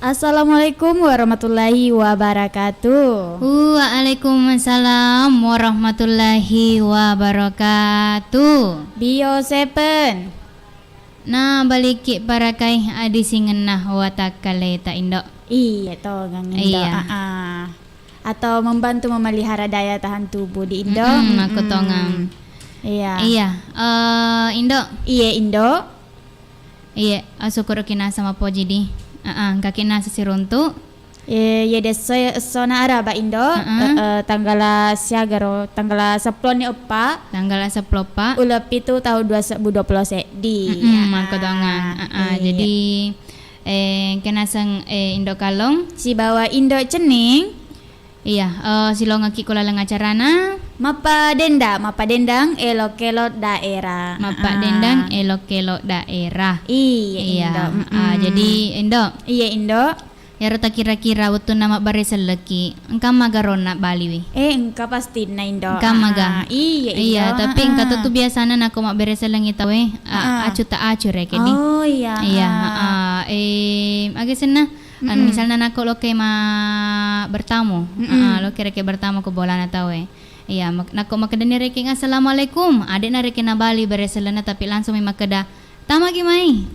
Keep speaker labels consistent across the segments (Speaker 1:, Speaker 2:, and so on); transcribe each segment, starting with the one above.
Speaker 1: Assalamualaikum warahmatullahi wabarakatuh.
Speaker 2: Waalaikumsalam warahmatullahi wabarakatuh.
Speaker 1: Bio Seven.
Speaker 2: Nah balik para kai adi singenah watakale ta indo.
Speaker 1: Iya toh ngangindo.
Speaker 2: Iya.
Speaker 1: Atau membantu memelihara daya tahan tubuh di Indo.
Speaker 2: Aku tongang.
Speaker 1: Iya.
Speaker 2: Iya. Indo.
Speaker 1: Iya Indo.
Speaker 2: Iya. Syukur kina sama poji di. Kakina sesiruntu.
Speaker 1: Ya deso sona araba Indo. Tanggal siagaro tanggal 10 ni opa.
Speaker 2: Tanggal 10 pa.
Speaker 1: Ulap itu tahun 2020 di.
Speaker 2: Aku tongang. Jadi kena sang Indo kalong.
Speaker 1: Si bawa Indo cening.
Speaker 2: Iya, silong aki kula lang acarana.
Speaker 1: Mapa dendang elok-elok daerah.
Speaker 2: Mapa dendang elok-elok daerah.
Speaker 1: Iya. Indo.
Speaker 2: Jadi Indo.
Speaker 1: Iya Indo.
Speaker 2: Ya rata kira-kira waktu nama barisal leki. Engkau magarona Bali wi.
Speaker 1: Engkau pasti na Indo.
Speaker 2: Engkau maga.
Speaker 1: Iya Indo.
Speaker 2: Iya, tapi engkau tuh biasanya nak mak beresal lang itaw acu tak acu rek di.
Speaker 1: Oh iya.
Speaker 2: Iya, agak sana. Misalnya nako lo kayak bertamu, lo kira bertamu ke bola na tahu iya nako makadani reking assalamualaikum adik na reking na Bali bereselana tapi langsung may makada tama kimai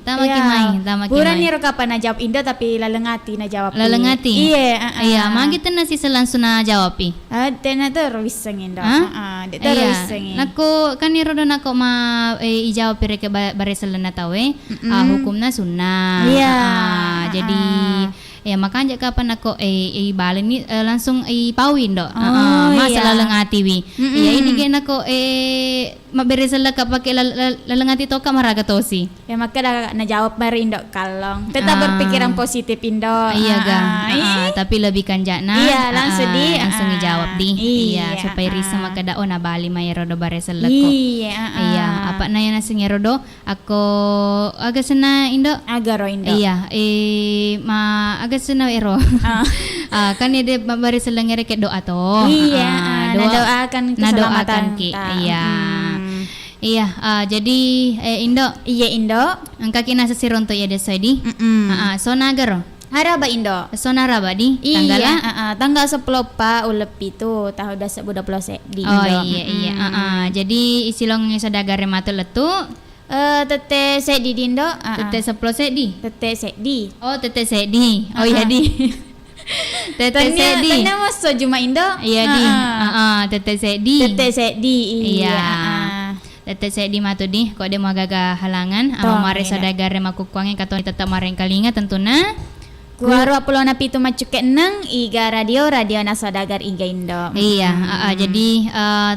Speaker 1: Pura ni ro kapan na jawab Indo tapi lalengati na jawab
Speaker 2: lalengati iya magitan na si langsung na jawab
Speaker 1: tena terus Indo
Speaker 2: terus nako kaniro do nako ijawab reke bereselana tahu hukum na sunnah jadi ya makanya kapan aku balik ni langsung pawin do masa lalengati wi ya ini kan aku maberesal ka pakai lalengati to ka maraga tosi
Speaker 1: ya maka na jawab mari Indo kalong tetap berpikiran positif Indo
Speaker 2: tapi lebih kanjana
Speaker 1: langsung
Speaker 2: dijawab di supaya risa makada na bali mayro do beresal ko iya apa na yan asing do ako agak sana Indo
Speaker 1: agaro Indo
Speaker 2: agak sana ero kan ide beresal lang reke doa to
Speaker 1: nadoakan keselamatan
Speaker 2: ki Iya, jadi Indo.
Speaker 1: Iya Indo.
Speaker 2: Angka kina sesironto ya desa di. Sonagaro.
Speaker 1: Haraba Indo.
Speaker 2: Sonaraba di.
Speaker 1: Tanggal 10 pa ulep itu tahun 2020 di Indo.
Speaker 2: Oh iya. Jadi isilong sadagare matu letu.
Speaker 1: Tete sedi di Indo.
Speaker 2: Tete 10 sedi.
Speaker 1: Tete sedi.
Speaker 2: Oh tete sedi. Oh iya di. Tete sedi.
Speaker 1: Tanya masuk Juma Indo.
Speaker 2: Iya di. Tete sedi.
Speaker 1: Tete sedi.
Speaker 2: Iya. Tete saya di matu di kok dia mau gaga halangan mare sadagare makukuangin kato tetap mareng kalinga tentuna
Speaker 1: kuaru apulona pitu macuke neng iga radio na sadagar iga Indo
Speaker 2: jadi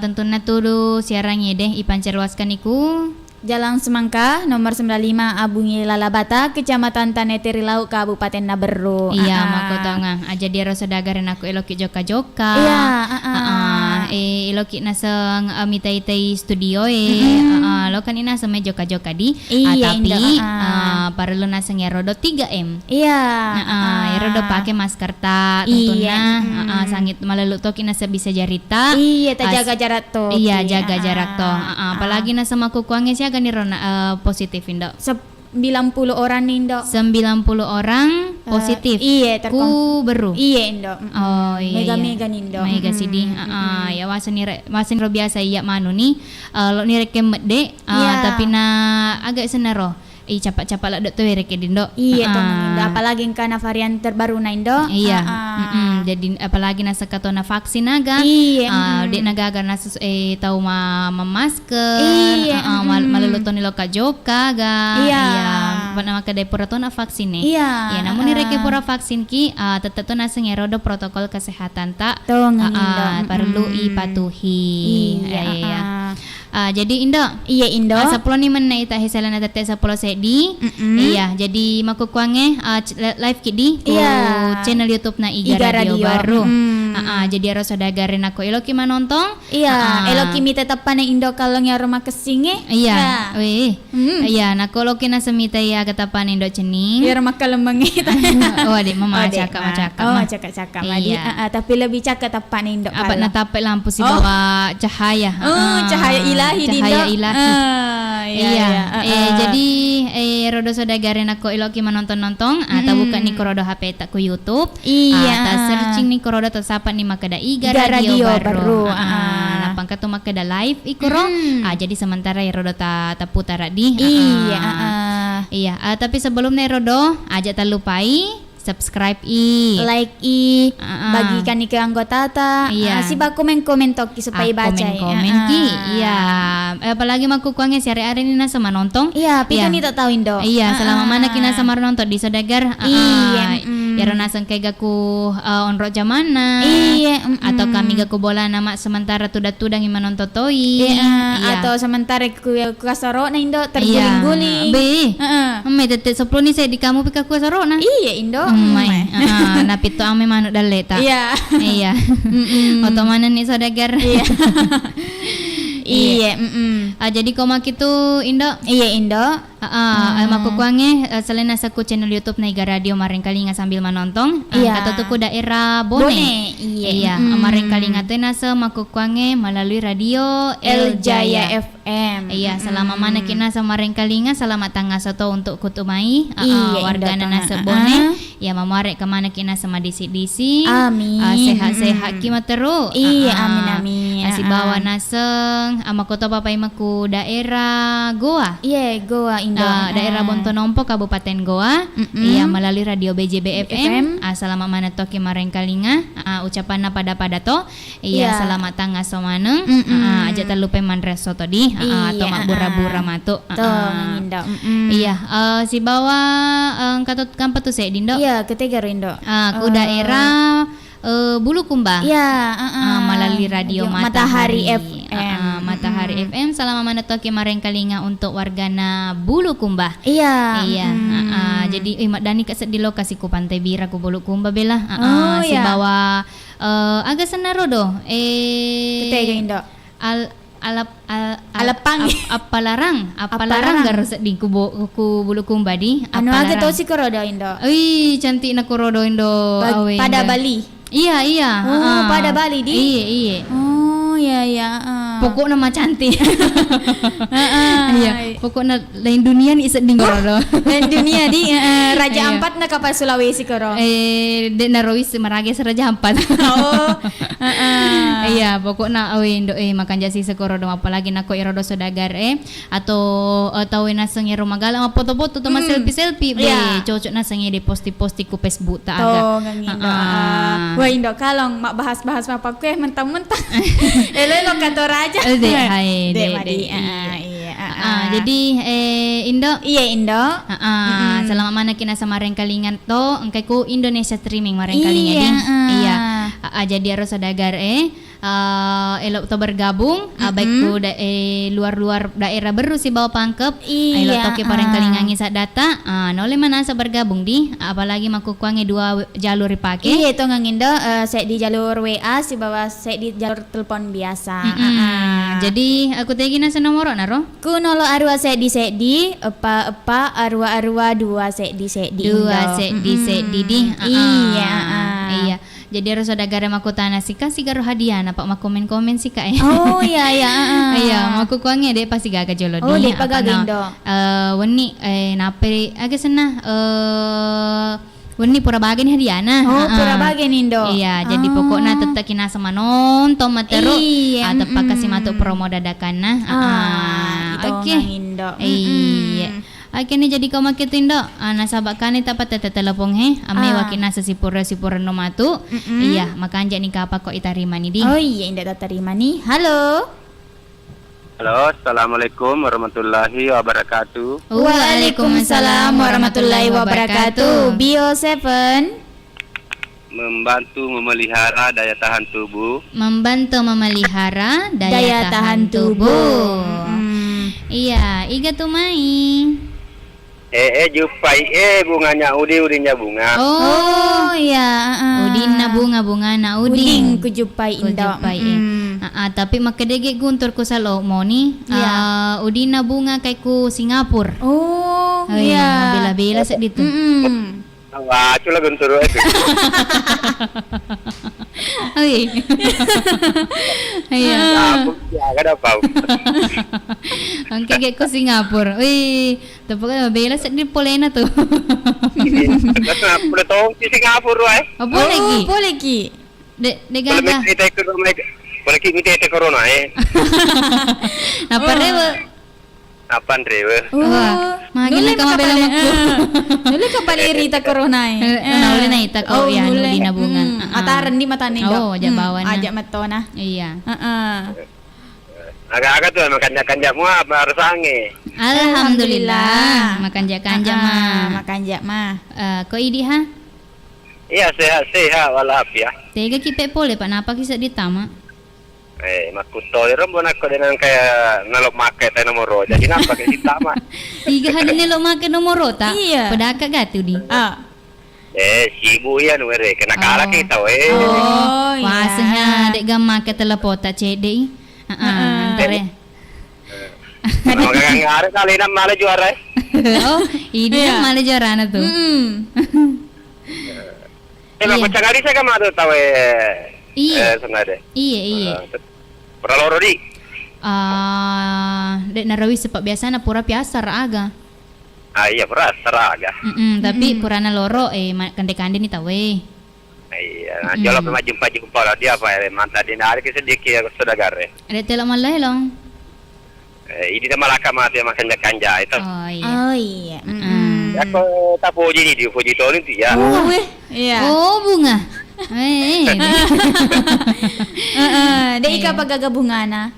Speaker 2: tentuna tuh siarangnya deh ipancerluaskan iku
Speaker 1: Jalan Semangka nomor 95 Abungi Lalabata Kecamatan Tanetiri Lau Kabupaten Naberru.
Speaker 2: Iya mako tongang aja dia rasa dagaran aku eloki joka-joka. Eloki nasang mitai-tai studio lo kan ina sama joka-joka di tapi perlu nasang erodo 3M. Erodo pakai masker ta tentunya sangit malalu tok ina bisa jarita.
Speaker 1: Jaga jarak to.
Speaker 2: Jaga jarak to. Apalagi nasa makukuangnya sih agak nirona positif Indo.
Speaker 1: 90 orang Indo.
Speaker 2: 90 orang positif. Ku beru.
Speaker 1: Iya Indo.
Speaker 2: Oh iya.
Speaker 1: Mega Indo.
Speaker 2: Mega sidi. Ya wasan ro biasa iya manu ni. Lo ni rekem de tapi na agak senero. Capak-capak lah dok tuh reke Indo.
Speaker 1: Iya Indo. Apalagi karena varian terbaru na Indo.
Speaker 2: Iya. Jadi apalagi nasa katona vaksin naga. Dek naga nasa tahu memasker. Maluluton nilo kajoka ga. Panama kedai pura to na vaksin ya namun ni reke pura vaksin ki tetap to nasa ngerodo protokol kesehatan tak perlu ipatuhi. Jadi Indo.
Speaker 1: Iya Indo.
Speaker 2: 10 ni mana ita hisalan na tete 10 sedi. Iya, jadi makukuange live kidi channel YouTube na Iga Radio Baru. Jadi harus sadagarin aku eloki manontong. Eloki mi tetap na Indo kalau nya rumah kesinge. Iya, nako loki na semita ya katapan Indo cening.
Speaker 1: Ya rumah kalembenge.
Speaker 2: Oh, adik mama cakap.
Speaker 1: Oh, cakap. Tapi lebih cakap tapan Indo.
Speaker 2: Apa na tapet lampu si bawa cahaya.
Speaker 1: Cahaya ilahi di Indo.
Speaker 2: Cahaya ilahi. Jadi rodo sodagare nako iloki menonton-nonton atau buka ni rodo HP tak ku YouTube.
Speaker 1: Iya.
Speaker 2: Ta searching ni rodo ta sapa ni makada iga radio baru. Napang katu makada live ikuro. Jadi sementara ya rodo ta putar di. Iya. Tapi sebelum ni rodo aja tak lupai subscribe
Speaker 1: like bagikan ke anggota ta. Si ba komen toki supaya baca
Speaker 2: komen ki. Iya. Apalagi maku kuangnya sehari-hari ni nasa menonton.
Speaker 1: Iya, pika ni tak tahu Indo.
Speaker 2: Iya, selama mana kina sama nonton di Sodagar. Ya rona sangkai gaku onro jamana. Atau kami gaku bola nama sementara tudang menonton toi.
Speaker 1: Atau sementara ku kasaro na Indo terguling-guling.
Speaker 2: May tete soplo ni saya di kamu pika ku kasaro na.
Speaker 1: Iya Indo.
Speaker 2: Napito ame manuk daleta. Iya. Otomanan ni Sodagar. Iya. Jadi kau mak itu Indo.
Speaker 1: Iya Indo.
Speaker 2: Maku kuange selain nasaku channel YouTube Naiga Radio maring kali sambil menonton. Kata tuku daerah Bone. Iya. Maring kali ngate nasa maku kuange melalui radio El Jaya FM. Iya. Selama mana kina sama maring kali selamat tangga soto untuk kutumai. Warga nasa Bone. Ya mamarek kemana kina sama disi.
Speaker 1: Amin.
Speaker 2: Sehat-sehat kima teru.
Speaker 1: Iya. Amin.
Speaker 2: Si bawa naseng ama kota papai maku daerah Goa.
Speaker 1: Iya Goa Indo.
Speaker 2: Daerah Bontonompo Kabupaten Goa. Iya melalui radio BJB FM. Selama mana toki mareng kalinga ucapan pada to. Iya selamat tangga somaneng. Aja terlupa manres soto di atau mak bura-bura matu.
Speaker 1: Indo.
Speaker 2: Iya si bawa katut kampa tu saya Dindo.
Speaker 1: Iya ketiga Indo.
Speaker 2: Ku daerah Bulukumba.
Speaker 1: Iya,
Speaker 2: melalui radio
Speaker 1: Matahari FM.
Speaker 2: Matahari FM selama mana toki mareng kalinga untuk wargana Bulukumba.
Speaker 1: Iya.
Speaker 2: Jadi Dani kasat di lokasi ku Pantai Bira ku Bulukumba bela. Si bawa agak senarodo.
Speaker 1: Ketiga Indo.
Speaker 2: Alepang apalarang garus di ku Bulukumba di.
Speaker 1: Anu agak tau si korodo Indo.
Speaker 2: Cantik na korodo Indo.
Speaker 1: Pada Bali.
Speaker 2: Iya.
Speaker 1: Pada Bali di.
Speaker 2: Iya.
Speaker 1: Oh iya.
Speaker 2: Pokok nama cantik. Iya. Pokoknya lain dunia ni isat ding korodo.
Speaker 1: Lain dunia di Raja Ampat na kapal Sulawesi koro.
Speaker 2: De narawis marage sa Raja Ampat. Iya, pokoknya Indo makan jasi sekorodo apalagi nako irodo Sodagar atau tawin na sangi rumagala ma foto-foto to selfie be cocok na sangi di posti-posti ku Facebook ta aga. Wah Indo kalong mak bahas-bahas apa ku mentang-mentang. Lo kantor aja. Jadi Indo. Iya Indo. Selama mana kina sama mareng kalingan to engkai ku Indonesia streaming mareng kalingan iya. Jadi harus Sodagar elok to bergabung baik ku luar-luar daerah baru si bawa pangkep elok toke pareng kalingan ngisa data nole mana sa bergabung di apalagi maku kuange dua jalur dipake.
Speaker 1: Iya to ngangindo saya di jalur WA si bawa saya di jalur telepon biasa.
Speaker 2: Jadi aku tegi na sa nomor naro
Speaker 1: ku nolo arwa saya di apa arwa dua saya di di. Iya.
Speaker 2: Jadi harus ada gara maku tanah sika si garo hadiah apa mak komen sika
Speaker 1: Oh iya.
Speaker 2: Iya maku kuangnya deh pasti gaga jolo
Speaker 1: di. Oh deh pagagendo.
Speaker 2: Wani nape aga sana wani pura bagian hadiah na.
Speaker 1: Pura bagian Indo.
Speaker 2: Iya jadi pokoknya tetap kina sama nonton matero atau kasih matu promo dadakan na.
Speaker 1: Oke. Indo.
Speaker 2: Iya. Akhirnya jadi kau makin tindo, nasabak kani tapat telepon ame wakina sipura no matu, iya makan jadi kapa kok itarima nih di.
Speaker 1: Oh iya indah terima nih, halo.
Speaker 3: Halo, assalamualaikum warahmatullahi wabarakatuh.
Speaker 1: Waalaikumsalam warahmatullahi wabarakatuh. Bio 7
Speaker 3: membantu memelihara daya tahan tubuh.
Speaker 2: Membantu memelihara daya tahan tubuh. Iya, iga tumai.
Speaker 3: Jupai bunganya udinya bunga.
Speaker 2: Oh iya, udin bunga na uding
Speaker 1: ku jupai Indo.
Speaker 2: Tapi makadege guntur ku salo mo ni. Udin na bunga kay ku Singapura.
Speaker 1: Oh iya.
Speaker 2: Bila-bila sa dito.
Speaker 3: Wah, cula guntur itu.
Speaker 2: Oi. Iya.
Speaker 3: Aku ya kada bau.
Speaker 2: Ang kage ko Singapura. Uy, tapos ka bela sa di polena to.
Speaker 3: Kasi pula tong di Singapura eh.
Speaker 2: Apa lagi?
Speaker 1: Oh, boleh ki.
Speaker 2: De
Speaker 3: Pula
Speaker 2: gaga.
Speaker 3: kita ikut rumah. Pula kita corona eh.
Speaker 2: Apa rewa?
Speaker 3: Apaan rewe?
Speaker 2: Wah, magil na ka mabela magko.
Speaker 1: Nuli ka palirita corona
Speaker 2: Nauli na ita ko yan di nabungan.
Speaker 1: Ataran di mata nindo.
Speaker 2: Oh, aja bawan na.
Speaker 1: Aja matona.
Speaker 2: Iya.
Speaker 3: Agak-agak tuh makan-makan mu apa sange.
Speaker 2: Alhamdulillah. Makan kanja mah.
Speaker 1: Makan jak mah.
Speaker 2: Ko idi ha?
Speaker 3: Iya sehat walafiat.
Speaker 2: Tega kipe pole pak napa kisah ditama?
Speaker 3: Makutoy rambon ako dengan kayak nalok make tayo nomor roja. Kenapa kayak kita mah?
Speaker 2: Tiga hari ni lo make nomor ta?
Speaker 1: Iya.
Speaker 2: Pedaka gatu di.
Speaker 3: Sibu yan were. Kena kala kita we.
Speaker 1: Oh, iya.
Speaker 2: Wasanya dek gam make telepota cede. Antare.
Speaker 3: Magagangari kali na malah juara.
Speaker 2: Oh, ini yang malah juara tuh.
Speaker 3: Macam-macam saya kan mau tahu
Speaker 2: Iya.
Speaker 3: sengaja.
Speaker 2: Iya.
Speaker 3: Pernah loro di?
Speaker 2: Dek narawi sepak biasa na pura biasa raga.
Speaker 3: Iya pernah seraga.
Speaker 2: Tapi pura na loro kande-kande ni tawe.
Speaker 3: Iya, jolok sama jumpa lah dia apa ya mantan di narik sedikit sudah gare.
Speaker 2: Ada telok malah long.
Speaker 3: Ini dia malaka mati makan kanja itu.
Speaker 2: Oh iya.
Speaker 1: Oh iya.
Speaker 3: Aku tak puji di puji tahun itu ya.
Speaker 1: Iya.
Speaker 2: Oh bunga.
Speaker 1: Dek ika pagagabungana.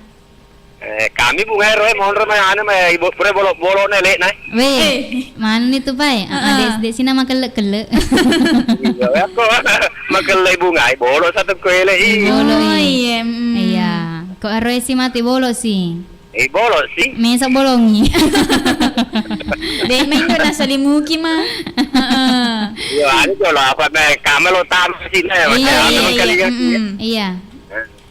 Speaker 3: Kami bunga roy mohon roy mana mah ibu pure bolo nele nai.
Speaker 2: Weh, mana ni tu pai? Dek sini nama kelek.
Speaker 3: Iya, aku makalay bunga bolo satu kuele.
Speaker 2: Bolo
Speaker 1: iya.
Speaker 2: Iya. Kok arroy si mati bolo si.
Speaker 3: Bolo sih.
Speaker 2: Mesa bolongi.
Speaker 1: Dek main do nasa limuki mah.
Speaker 3: Iya, ini kalau apa kamelo tam sini ya.
Speaker 2: Iya. Iya.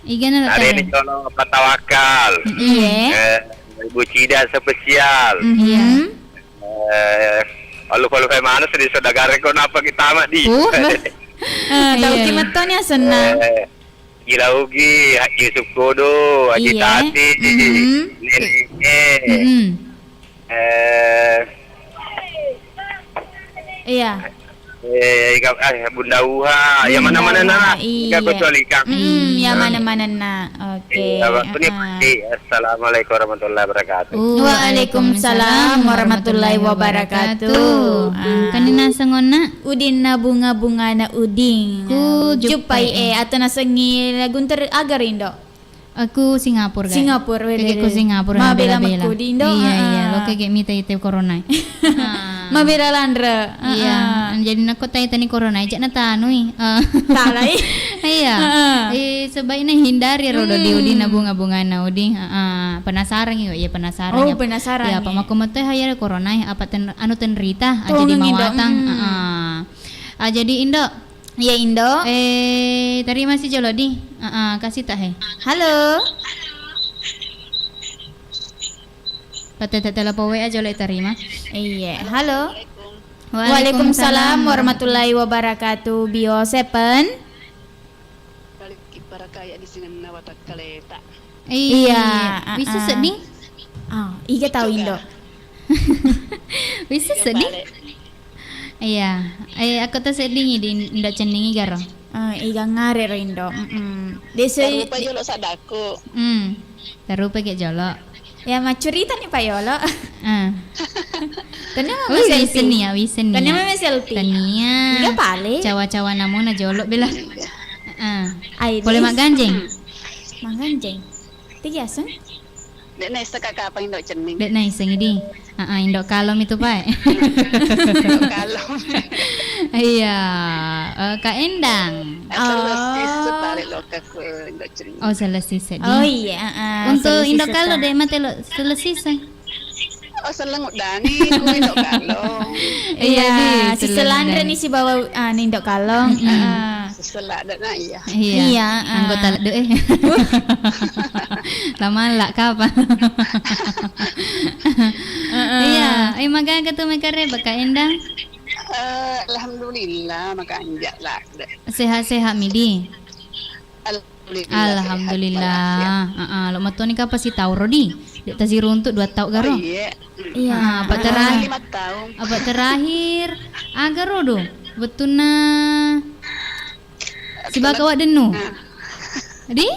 Speaker 2: Iga na
Speaker 3: Hari ini kalau patawakal.
Speaker 1: Iya.
Speaker 3: Ibu Cida spesial.
Speaker 2: Iya.
Speaker 3: Lalu kalau kayak mana sedih saudara kau napa kita amat di.
Speaker 1: Tahu kimaton ya senang.
Speaker 3: Gila Ugi, Haji Yusuf Kodo, Haji Tati, Nenek.
Speaker 1: Iya.
Speaker 3: Bunda Uha, yang mana-mana nak.
Speaker 1: Iya.
Speaker 3: Kecuali kami.
Speaker 1: Ya mana-mana nak. Oke.
Speaker 3: Assalamualaikum warahmatullahi wabarakatuh.
Speaker 1: Waalaikumsalam warahmatullahi wabarakatuh.
Speaker 2: Kanina sangona
Speaker 1: Udin na bunga-bunga na uding.
Speaker 2: Ku
Speaker 1: Jupay atau nasengi lagunter agar indo.
Speaker 2: Aku Singapura guys.
Speaker 1: Singapura
Speaker 2: Kaya ko Singapura
Speaker 1: Ma
Speaker 2: na
Speaker 1: bela
Speaker 2: bela-bela.
Speaker 1: magkudi indo.
Speaker 2: Iya. Lo kaya mita ite corona.
Speaker 1: Mabira landra.
Speaker 2: Iya. Jadi nako tayo tani corona aja na tanoy.
Speaker 1: Talay.
Speaker 2: Iya. Sebaiknya hindari rodo di udin na bunga-bunga na uding. Penasaran yo, ya penasaran.
Speaker 1: Oh, penasaran.
Speaker 2: Ya, pamakumat tayo hayar corona apa anu tenrita aja
Speaker 1: Oh,
Speaker 2: di
Speaker 1: Indo.
Speaker 2: mawatang. Jadi Indo.
Speaker 1: Ya Indo.
Speaker 2: Terima kasih Jolodi. Kasih tak he.
Speaker 1: Halo.
Speaker 2: Patete telepon WA Jolodi terima.
Speaker 1: Iya. Halo. Waalaikumsalam warahmatullahi wabarakatuh. Bio Sepen.
Speaker 4: Balik para kaya di sini nawatak kaleta.
Speaker 1: Iya.
Speaker 2: Bisa sedih?
Speaker 1: Iga tahu Indo.
Speaker 2: Bisa sedih? Iya. Aku tuh sedih di Indo ceningi garo.
Speaker 1: Iga ngare ro Indo. Desa
Speaker 4: Rupa jolo sadaku.
Speaker 2: Tarupa kayak jolok.
Speaker 1: ya mah cerita nih Pak Yolo. Tanya mah
Speaker 2: Wisen
Speaker 1: selfie.
Speaker 2: nih ya, wisen nih.
Speaker 1: Tanya mah selfie.
Speaker 2: Tania.
Speaker 1: Iga pale.
Speaker 2: Cawa-cawa namun na jolok bela.
Speaker 1: Ai
Speaker 2: Boleh mak ganjeng.
Speaker 1: Manganjeng. Tiga sen.
Speaker 4: Dek na isa kakapa indo cening.
Speaker 2: Dek na iseng ini. Indo kalom itu Pak.
Speaker 4: Kalau.
Speaker 2: Iya. Kak Endang.
Speaker 4: Selesai tarik loka ko indo cening.
Speaker 2: Oh selesai sedih.
Speaker 1: Oh iya.
Speaker 2: Untuk Indo kalau deh mati lo selesai.
Speaker 4: Oh selengut dani ko indo kalau.
Speaker 1: Iya, si
Speaker 2: Selandra
Speaker 1: Selandra nih si bawa nindok kalong.
Speaker 4: Seselak dak na iya.
Speaker 2: Iya. Anggota do Lama lah kapan? Iya. Magaga tu makare baka Endang.
Speaker 4: Alhamdulillah maka anjak lah.
Speaker 2: Sehat-sehat midi. Alhamdulillah. Lo mato ni kapa si tau Rodi. Dek ta siru untuk 2 tahun garo.
Speaker 1: Iya.
Speaker 2: Apa terakhir?
Speaker 4: 5 tahun.
Speaker 2: Apa terakhir? Agaro do. Betul na. Si baka wak denu. Di?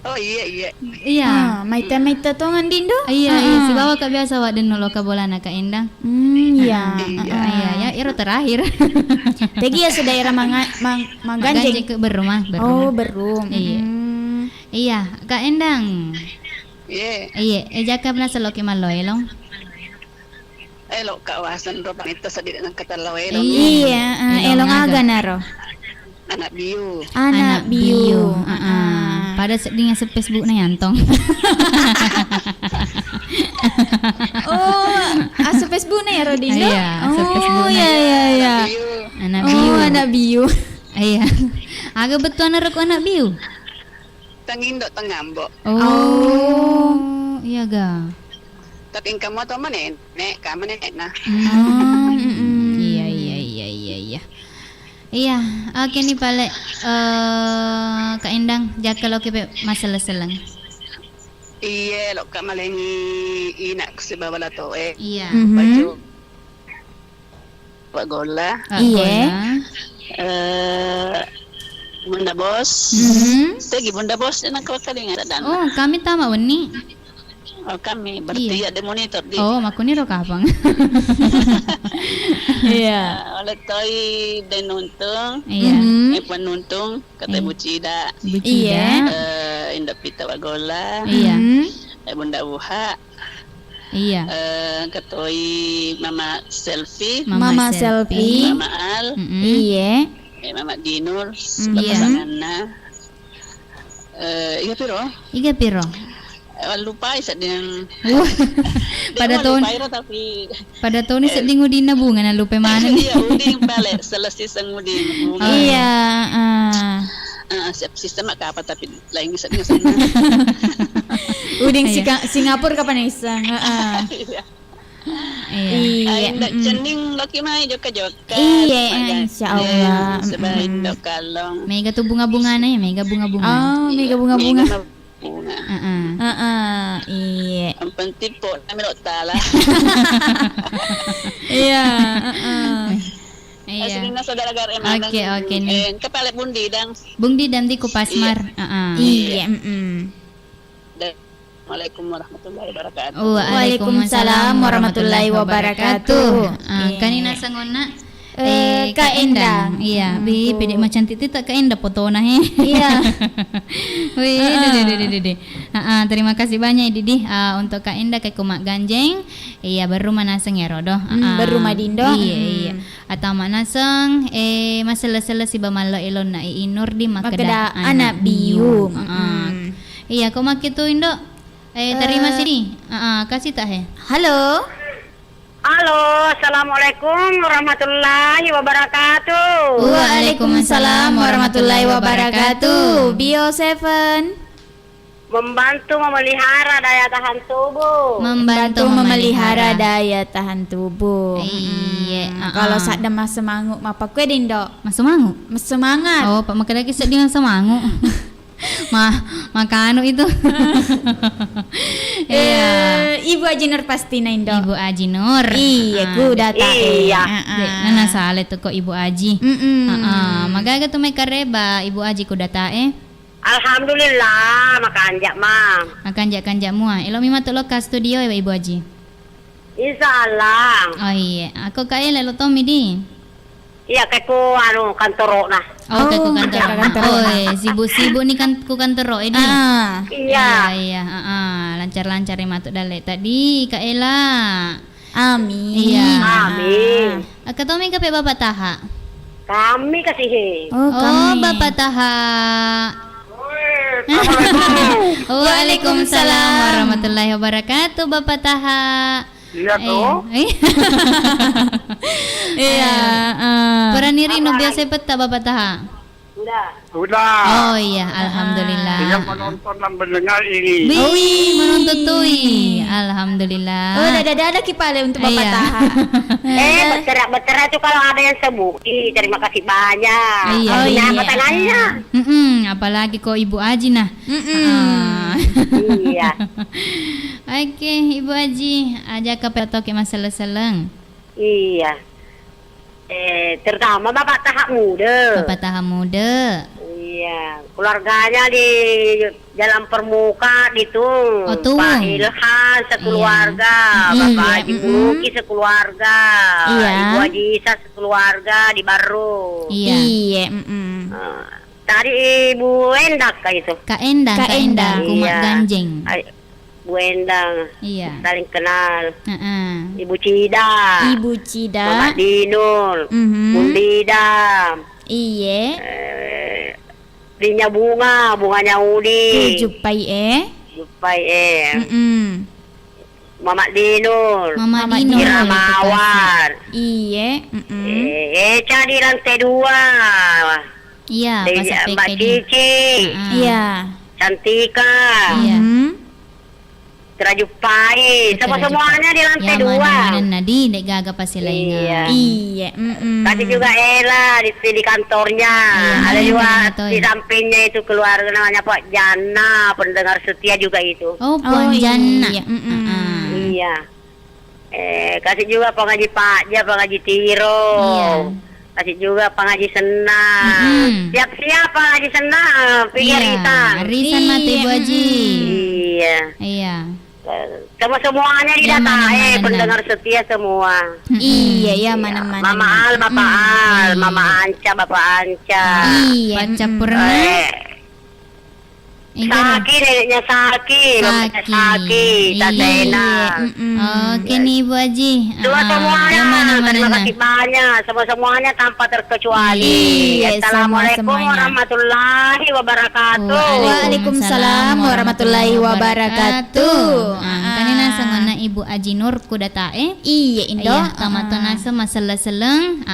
Speaker 4: Oh iya.
Speaker 2: Iya.
Speaker 1: Maita tongan dindo.
Speaker 2: Iya, si bawa ka biasa wak denu lo ka bola na ka endang.
Speaker 1: Iya.
Speaker 2: Iya, iro terakhir.
Speaker 1: Tegi ya sudah era
Speaker 2: Ganjeng ke berumah.
Speaker 1: Oh, berum.
Speaker 2: Iya. Iya, Kak Endang.
Speaker 4: Iya.
Speaker 2: Jaka na sa loki maloy long.
Speaker 4: Lo kawasan ro pang ito sa di ng katalaway lo.
Speaker 1: Iya, elong aga naro.
Speaker 4: Anak biu.
Speaker 1: Anak biu.
Speaker 2: Pada sedingnya sa Facebook na yantong.
Speaker 1: Sa Facebook na ya Rodindo?
Speaker 2: Iya, sa Facebook na.
Speaker 1: Iya.
Speaker 4: Biu.
Speaker 2: Anak biu.
Speaker 1: Anak biu.
Speaker 2: Iya. Aga betul na ko anak biu.
Speaker 4: Tangindo tangambo.
Speaker 2: Iya ga.
Speaker 4: Taking kamo to man nek kamo nek na.
Speaker 2: Iya. Iya, oke nih pale Kak Endang, jaka lo ke masalah selang.
Speaker 4: Iya, lo ka malengi ina ko si babala to
Speaker 2: Iya.
Speaker 4: Baju. Pagola.
Speaker 1: Iya.
Speaker 4: Bunda Bos. Tegi Bunda Bos na ko kalinga dan.
Speaker 2: Oh, kami tama wani.
Speaker 4: Oh, kami berarti ada monitor di.
Speaker 2: Oh, makuni ro kapang.
Speaker 1: Iya.
Speaker 4: Oleh toy dan nuntung.
Speaker 2: Iya.
Speaker 4: Penuntung kata Bucida.
Speaker 1: Iya.
Speaker 4: Indah Pita Wagola.
Speaker 2: Iya.
Speaker 4: Bunda Buha.
Speaker 2: Iya.
Speaker 4: Katoi Mama Selfie.
Speaker 1: Mama selfie.
Speaker 4: Mama Al.
Speaker 1: Iya.
Speaker 4: Mama Dinur.
Speaker 2: Iya.
Speaker 4: Pasanganna. Iga piro? Lupa isa din.
Speaker 2: Pada tahun ini seding udin na bunga na lupa mana ni.
Speaker 4: Iya, udin pala selesai sang udin.
Speaker 1: Iya.
Speaker 4: Sistem apa tapi lain isa din sana.
Speaker 1: Uding Singapura kapan isang?
Speaker 2: Iya.
Speaker 4: Ay ndak cening laki mai joka-joka.
Speaker 1: Iya, insyaallah.
Speaker 4: Sebaik dok kalong.
Speaker 2: Mega tu bunga-bunga na ya, mega bunga-bunga.
Speaker 1: Oh, mega bunga-bunga.
Speaker 4: Bunga.
Speaker 1: Iya.
Speaker 4: Ang penting po namin o tala.
Speaker 1: Iya.
Speaker 2: Iya.
Speaker 4: Asli na saudara gar
Speaker 2: Oke nih.
Speaker 4: Kapalit bundi dang.
Speaker 2: Bung di dan di kupasmar.
Speaker 1: Iya.
Speaker 4: Assalamualaikum warahmatullahi wabarakatuh.
Speaker 1: Waalaikumsalam warahmatullahi wabarakatuh.
Speaker 2: Kanina sangona
Speaker 1: Kak Endang.
Speaker 2: Iya, bi pede macam titi tak Kak Endang foto nah he.
Speaker 1: Iya.
Speaker 2: Wih, dede. Terima kasih banyak Didi untuk Kak Endang ke Kumak Ganjeng. Iya, baru manaseng ya rodo.
Speaker 1: Baru madindo.
Speaker 2: Iya. Atau manaseng masalah-salah si bamalo elon na iinur di makeda
Speaker 1: anak biu.
Speaker 2: Iya, kau mak itu Indo. Terima sini. Kasih tak he.
Speaker 1: Halo.
Speaker 5: Halo, assalamualaikum warahmatullahi wabarakatuh.
Speaker 1: Waalaikumsalam warahmatullahi wabarakatuh. Bio 7
Speaker 5: Membantu memelihara daya tahan tubuh.
Speaker 1: membantu memelihara daya tahan tubuh.
Speaker 2: Iya.
Speaker 1: Kalau sak demah semangut apa kue dindo?
Speaker 2: Masuk mangu.
Speaker 1: Semangat.
Speaker 2: Oh, Pak makanya kisah dengan semangu. Makanu itu. Iya.
Speaker 1: Ibu Ajinur pasti na indo.
Speaker 2: Ibu Aji Nur.
Speaker 1: Iya, ku data.
Speaker 5: Iya.
Speaker 2: Nana sale tuh kok Ibu Aji. Magaga tuh may kareba Ibu Aji ku data
Speaker 5: Alhamdulillah, makanjak mang.
Speaker 2: Kanjak mu ilo mima tuh lo ka studio ya Ibu Aji.
Speaker 5: Insyaallah.
Speaker 2: Oh iya, aku kayak lo Tommy di.
Speaker 5: Iya, kayak ku kantoro nah.
Speaker 2: Oh, kayak ku kantor.
Speaker 1: kantor.
Speaker 2: Sibuk-sibuk nih kan ku kantor ini.
Speaker 5: Iya.
Speaker 2: Iya, lancar-lancar ya matuk dale tadi Kak Ella.
Speaker 1: Amin.
Speaker 2: Iya.
Speaker 5: Amin.
Speaker 2: Kak Tommy kape Bapak Taha.
Speaker 5: Kami kasih.
Speaker 2: Oh, Bapak Taha. Waalaikumsalam warahmatullahi wabarakatuh Bapak Taha.
Speaker 5: Iya toh.
Speaker 2: Iya. Peraniri no biasa peta Bapak Taha.
Speaker 5: Sudah.
Speaker 2: Oh iya, alhamdulillah.
Speaker 5: Yang menonton dan mendengar ini.
Speaker 2: Wih, menuntut tui. Alhamdulillah.
Speaker 1: Oh, ada kipale untuk Bapak
Speaker 2: Iya.
Speaker 1: Taha.
Speaker 5: Bercerak-bercerak itu kalau ada yang sembuh. Terima kasih banyak.
Speaker 2: Iya.
Speaker 1: Oh, iya.
Speaker 5: Apa tangannya?
Speaker 2: Apalagi kok Ibu Aji nah. Ah.
Speaker 5: Iya.
Speaker 2: Oke, Ibu Aji, ajak ke petoki masalah seleng.
Speaker 5: Iya. Terutama Bapak Tahap Muda.
Speaker 2: Bapak Taha Muda.
Speaker 5: Iya, keluarganya di Jalan Permuka itu.
Speaker 2: Oh, tuh.
Speaker 5: Pak Ilhan sekeluarga,
Speaker 1: Iya.
Speaker 5: Bapak Haji Buki sekeluarga,
Speaker 1: Iya.
Speaker 5: Ibu Haji Isa sekeluarga di Baru.
Speaker 2: Iya.
Speaker 1: Iya,
Speaker 5: Tadi Ibu Endak kayak itu.
Speaker 2: Kak Endang,
Speaker 1: Kak
Speaker 2: Kak Endang,
Speaker 1: Endang.
Speaker 2: Kumat
Speaker 5: Iya.
Speaker 2: Ganjeng.
Speaker 5: Bu Endang,
Speaker 2: Iya.
Speaker 5: saling kenal.
Speaker 2: Heeh.
Speaker 5: Ibu Cida,
Speaker 1: Ibu
Speaker 5: Mama
Speaker 1: Cida.
Speaker 5: Dinul,
Speaker 1: Mhm.
Speaker 5: Bundidam,
Speaker 1: Iya.
Speaker 5: Dinya bunganya Udi,
Speaker 1: Tujupai
Speaker 5: Jupai Mama Dinul,
Speaker 2: Mama
Speaker 1: Mama
Speaker 2: Dino.
Speaker 5: Kira
Speaker 2: boleh
Speaker 5: Mawar,
Speaker 1: Iya.
Speaker 5: Eca di lantai 2,
Speaker 2: Iya, pas
Speaker 5: Mbak
Speaker 2: PKD.
Speaker 5: Cici,
Speaker 1: Iya.
Speaker 5: Cantika,
Speaker 2: Iya.
Speaker 5: Terajupai, semuanya di lantai 2.
Speaker 2: mana nadi dek gaga pasti
Speaker 5: Iya.
Speaker 2: lainnya.
Speaker 1: Iya.
Speaker 5: Tadi juga Ella di kantornya.
Speaker 2: Iya,
Speaker 5: Ada
Speaker 2: iya,
Speaker 5: juga
Speaker 2: betul.
Speaker 5: di sampingnya itu keluarga namanya Pak Jana, pendengar setia juga itu.
Speaker 2: Oh, Puan Jana.
Speaker 1: Iya.
Speaker 5: Iya. Kasih juga pengaji Pak Ja, pengaji Tiro.
Speaker 2: Iya.
Speaker 5: Kasih juga pengaji Senang. Siap-siap pengaji Senang, pikir
Speaker 2: Iya. Risan mati Ibu Haji.
Speaker 5: Iya.
Speaker 2: Iya.
Speaker 5: Semuanya
Speaker 2: Ya,
Speaker 5: didata,
Speaker 2: mana-mana.
Speaker 5: pendengar setia semua.
Speaker 1: Iya, ya mana-mana.
Speaker 5: Mama Al, Bapak Al, Mama Anca, Bapak Anca.
Speaker 1: Iya.
Speaker 2: Baca purna.
Speaker 5: Saki, neneknya Saki, mamanya Saki, Tante
Speaker 2: Iya.
Speaker 5: Enak.
Speaker 2: Oke nih Ibu Haji.
Speaker 5: Semuanya,
Speaker 2: Yang mana-mana
Speaker 5: terima
Speaker 2: nah.
Speaker 5: kasih banyak, semuanya tanpa terkecuali.
Speaker 1: Iya,
Speaker 5: Assalamualaikum
Speaker 1: semua-semuanya.
Speaker 5: warahmatullahi wabarakatuh.
Speaker 1: Waalaikumsalam warahmatullahi wabarakatuh.
Speaker 2: Kanina sangana Ibu Aji Nur kudatae.
Speaker 1: Iya, Indo.
Speaker 2: Iya, tamato nasa masalah seleng.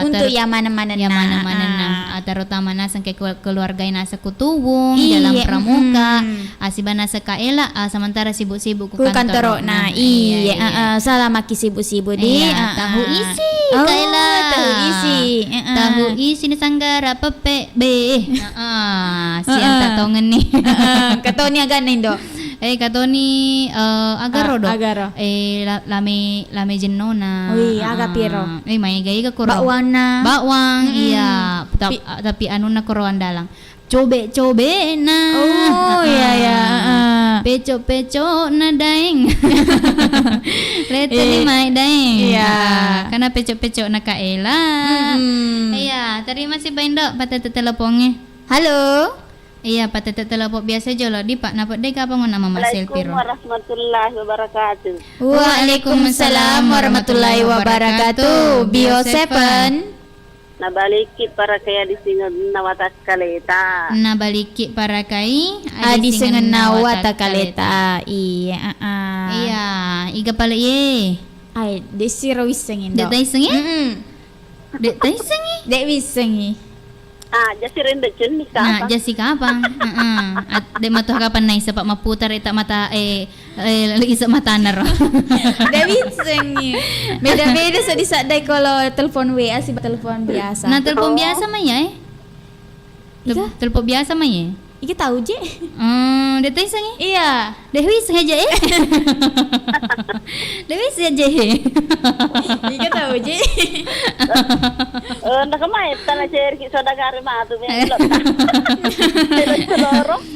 Speaker 1: Untuk yang mana-mana.
Speaker 2: yang mana-mana nah, terutama nasa ke keluarga nasa kutubung
Speaker 1: Iya,
Speaker 2: dalam pramuka, asiba nasa kaela, sementara sibuk-sibuk
Speaker 1: Ku kantor. Nah, iya. Salam aki sibuk-sibuk di.
Speaker 2: Iya, tahu isi
Speaker 1: Oh,
Speaker 2: kaela.
Speaker 1: tahu isi.
Speaker 2: Tahu isi ni sanggara pepe be. Sian tatongen nih.
Speaker 1: Katoni agak Indo.
Speaker 2: Katoni agaro do.
Speaker 1: Agaro.
Speaker 2: Lame jenona.
Speaker 1: Ui, aga piro.
Speaker 2: May gay ka kuro.
Speaker 1: Bakwana.
Speaker 2: Bawang, iya. Tapi anu na kuruan dalang. Cobe na.
Speaker 1: Oh, iya.
Speaker 2: Peco na daeng. Leto ni may daeng.
Speaker 1: Iya.
Speaker 2: Karena peco na kaela. Iya, terima kasih Indo patete teleponnya.
Speaker 1: Halo.
Speaker 2: Iya, patete telepon biasa jolo di Pak napot dek apa ngona Mama Selpiro.
Speaker 5: warahmatullahi wabarakatuh.
Speaker 1: Waalaikumsalam warahmatullahi wabarakatuh. Bio 7.
Speaker 5: Nabalikit para kaya di singa nawatas kaleta.
Speaker 2: Nabaliki para kai
Speaker 1: Adi sengen wata kaleta. Iya.
Speaker 2: Iya, iga pala ye.
Speaker 1: Ay, desiro wiseng Indo.
Speaker 2: Dek taiseng ye? Dek taiseng ye?
Speaker 1: Dek wiseng.
Speaker 5: Jasirin de jen ni
Speaker 2: Nah, Jessica apa? At de matuh kapan na isa pa maputar ita mata isa mata na ro.
Speaker 1: Dek wiseng. Beda-beda sa disadai kalau telepon WA sih telepon biasa.
Speaker 2: Nah, telepon biasa mah ya? Telepon biasa mah ya?
Speaker 1: Iki tahu je.
Speaker 2: Dek taiseng ye?
Speaker 1: Iya.
Speaker 2: Dek wiseng aja eh. Dek wiseng aja eh.
Speaker 1: Iki tahu je.
Speaker 5: Nakamay tanah cerki sodagari matu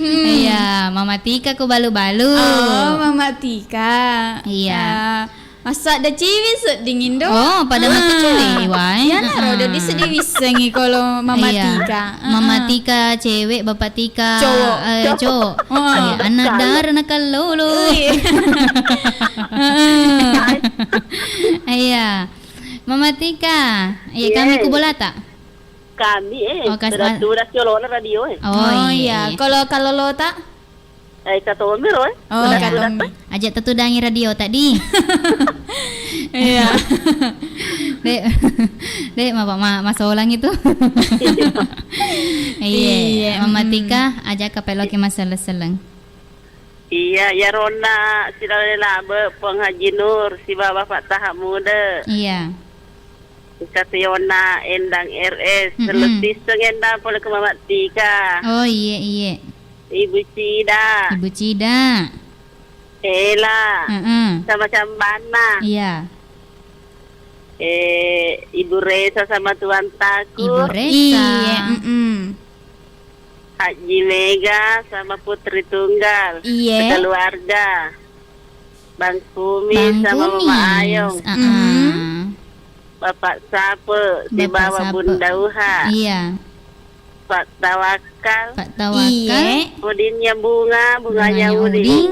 Speaker 2: Iya, Mama Tika ku balu-balu.
Speaker 1: Oh, Mama Tika.
Speaker 2: Iya.
Speaker 1: Masa ada ciwi sedingin do.
Speaker 2: Oh, pada mata cewek, wai.
Speaker 1: Ya nah, udah disedih wisengi kalau Mama Tika.
Speaker 2: Mama Tika cewek, Bapak Tika
Speaker 1: Cowok.
Speaker 2: Cowok. Iya, anak dar nakalulu. Iya. Mama Tika, iya kami ku bolata.
Speaker 5: Kami
Speaker 2: Oh,
Speaker 5: sudah siolola radio
Speaker 1: Oh iya, kalau lota?
Speaker 5: Katomi roy.
Speaker 1: Oh, katomi.
Speaker 2: Ajak tetudangi radio tadi.
Speaker 1: Iya.
Speaker 2: Dek, masa ulang itu. Iya, Mama Tika ajak kapelo ke masalah seleng.
Speaker 4: Iya, ya Rona, si Lalabe, Penghaji Nur, si Bapak Tahap Muda.
Speaker 2: Iya.
Speaker 4: Kata Yona, Endang RS, seletis endang pola ke Mama Tika.
Speaker 2: Oh iya.
Speaker 4: Ibu Cida,
Speaker 2: Ibu Cida.
Speaker 4: Ella, sama-sama Bana.
Speaker 2: Iya.
Speaker 4: Ibu Reza sama Tuan Taku.
Speaker 2: Ibu Reza.
Speaker 1: Iya.
Speaker 4: Haji Mega sama Putri Tunggal.
Speaker 1: Iya.
Speaker 4: Keluarga. Bang Kumis sama Mama Ayong. Bapak Sape, si
Speaker 2: Bapak
Speaker 4: Bawa
Speaker 2: Sape.
Speaker 4: Bunda Uha.
Speaker 2: Iya.
Speaker 4: Pak Tawakal.
Speaker 2: Pak Tawakal.
Speaker 4: Udinnya bunganya Udin.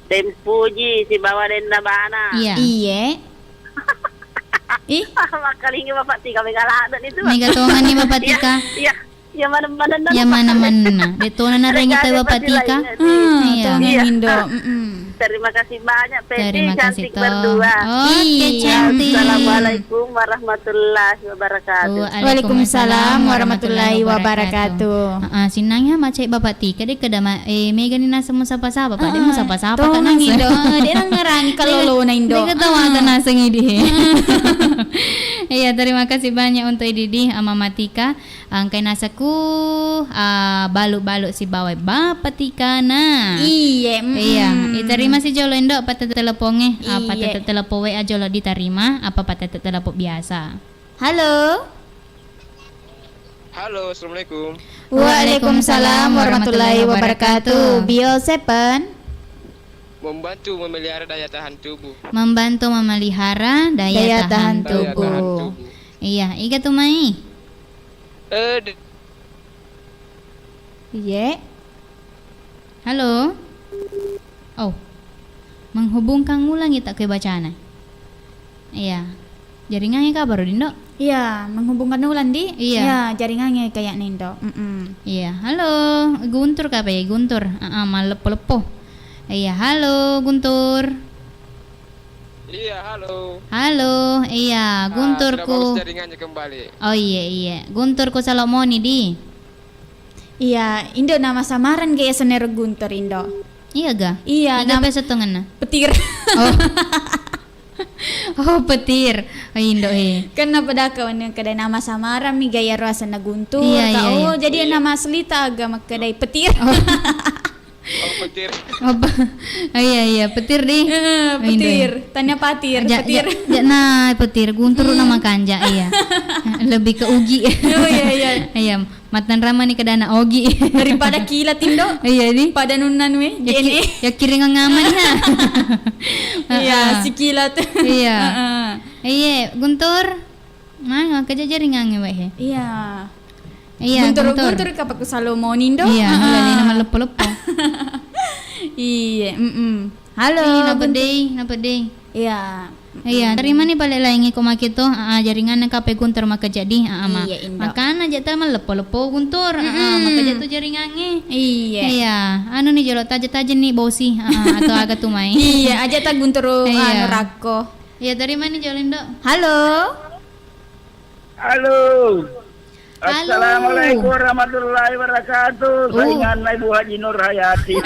Speaker 4: Tempuji, si Bawa Denda Bana.
Speaker 2: Iya.
Speaker 1: Iya. Ih,
Speaker 4: Makalingi Bapak Tika Megaladan itu.
Speaker 2: Mega tongan ni Bapak Tika.
Speaker 4: Iya, ya mana-mana.
Speaker 2: Ya mana-mana. Detona na rin kita Bapak Tika. Iya.
Speaker 1: Tongan Indo.
Speaker 4: Terima kasih banyak, Peti.
Speaker 2: Terima kasih
Speaker 4: Cantik
Speaker 2: toh.
Speaker 4: berdua.
Speaker 2: Oke, cantik.
Speaker 4: Assalamualaikum warahmatullahi wabarakatuh.
Speaker 1: Waalaikumsalam warahmatullahi wabarakatuh.
Speaker 2: Sinangnya macam Bapak Tika deh kedama Mega ni nasa mo sapa-sapa Pak. Dia mo sapa-sapa kan
Speaker 1: Tongan
Speaker 2: nasa.
Speaker 1: Indo. Dia nang ngerani kalau na Indo.
Speaker 2: Dia ketawa kan nasa ngidi. Iya, terima kasih banyak untuk Didi Mama Tika. Angkai nasaku balu-balu si bawai Bapak Tika na.
Speaker 1: Iya.
Speaker 2: Iya, terima si Jolo Indo patete teleponnya,
Speaker 1: Iya.
Speaker 2: patete telepon WA Jolo diterima, apa patete telepon biasa.
Speaker 1: Halo.
Speaker 3: Halo, assalamualaikum.
Speaker 1: Waalaikumsalam warahmatullahi wabarakatuh. Bio Sepen.
Speaker 3: Membantu memelihara daya tahan tubuh.
Speaker 2: Membantu memelihara daya tahan
Speaker 3: Daya tahan
Speaker 2: tubuh.
Speaker 3: tubuh.
Speaker 2: Iya, iga tuh mai.
Speaker 1: Iya.
Speaker 2: Halo. Oh. Menghubungkan ulang kita ke bacaan. Iya. Jaringannya kabar Dindo?
Speaker 1: Iya, menghubungkan ulan di.
Speaker 2: Iya.
Speaker 1: Jaringannya kayak Nindo.
Speaker 2: Iya. Halo, Guntur kapa ya? Guntur. Malepo-lepo. Iya, halo Guntur.
Speaker 3: Iya, halo.
Speaker 2: Halo, iya,
Speaker 3: Sudah
Speaker 2: Gunturku.
Speaker 3: bagus jaringannya kembali.
Speaker 2: Oh iya, Gunturku Salomoni di.
Speaker 1: Iya, Indo nama samaran kayak Senero Guntur Indo.
Speaker 2: Iya ga?
Speaker 1: Iya,
Speaker 2: Iga
Speaker 1: nama
Speaker 2: peso tengen na.
Speaker 1: petir.
Speaker 2: Oh. Oh, petir. Oh, Indo
Speaker 1: Kan pada kawan yang kedai nama samaran mi gaya rasa na Guntur.
Speaker 2: Iya, iya, iya.
Speaker 1: Jadi nama selita agama kedai petir.
Speaker 3: Oh, petir.
Speaker 2: Oh iya, petir di.
Speaker 1: Petir, tanya patir, petir.
Speaker 2: Nah, petir Guntur nama kanja iya. Lebih ke ugi.
Speaker 1: Oh iya.
Speaker 2: Iya, matan rama nih ke dana ogi.
Speaker 1: Daripada kilat Indo.
Speaker 2: Iya di.
Speaker 1: Pada nunan we, jene.
Speaker 2: Ya kiri ngaman ya.
Speaker 1: Iya, si kilat.
Speaker 2: Iya. Iya, Guntur. Nah, kerja jaringan we.
Speaker 1: Iya.
Speaker 2: Iya,
Speaker 1: Guntur kapak Salomon Indo.
Speaker 2: Iya, lali nama lepo-lepo.
Speaker 1: Iya, Halo.
Speaker 2: Napa deh?
Speaker 1: Iya.
Speaker 2: Iya, terima nih balik lagi ko makito jaringan ng kape Guntur maka jadi ma.
Speaker 1: Iya, Indo.
Speaker 2: Makana jata malepo-lepo Guntur. Maka jatuh jaringannya.
Speaker 1: Iya.
Speaker 2: Iya, anu nih jolo taja-taja nih bosi atau agak tumai.
Speaker 1: Iya, aja ta Guntur
Speaker 2: Iya.
Speaker 1: rako.
Speaker 2: Iya, terima nih Jolindo.
Speaker 1: Halo.
Speaker 6: Halo.
Speaker 2: Halo.
Speaker 6: Assalamualaikum warahmatullahi wabarakatuh. Saingan Ibu Haji Nur Hayati.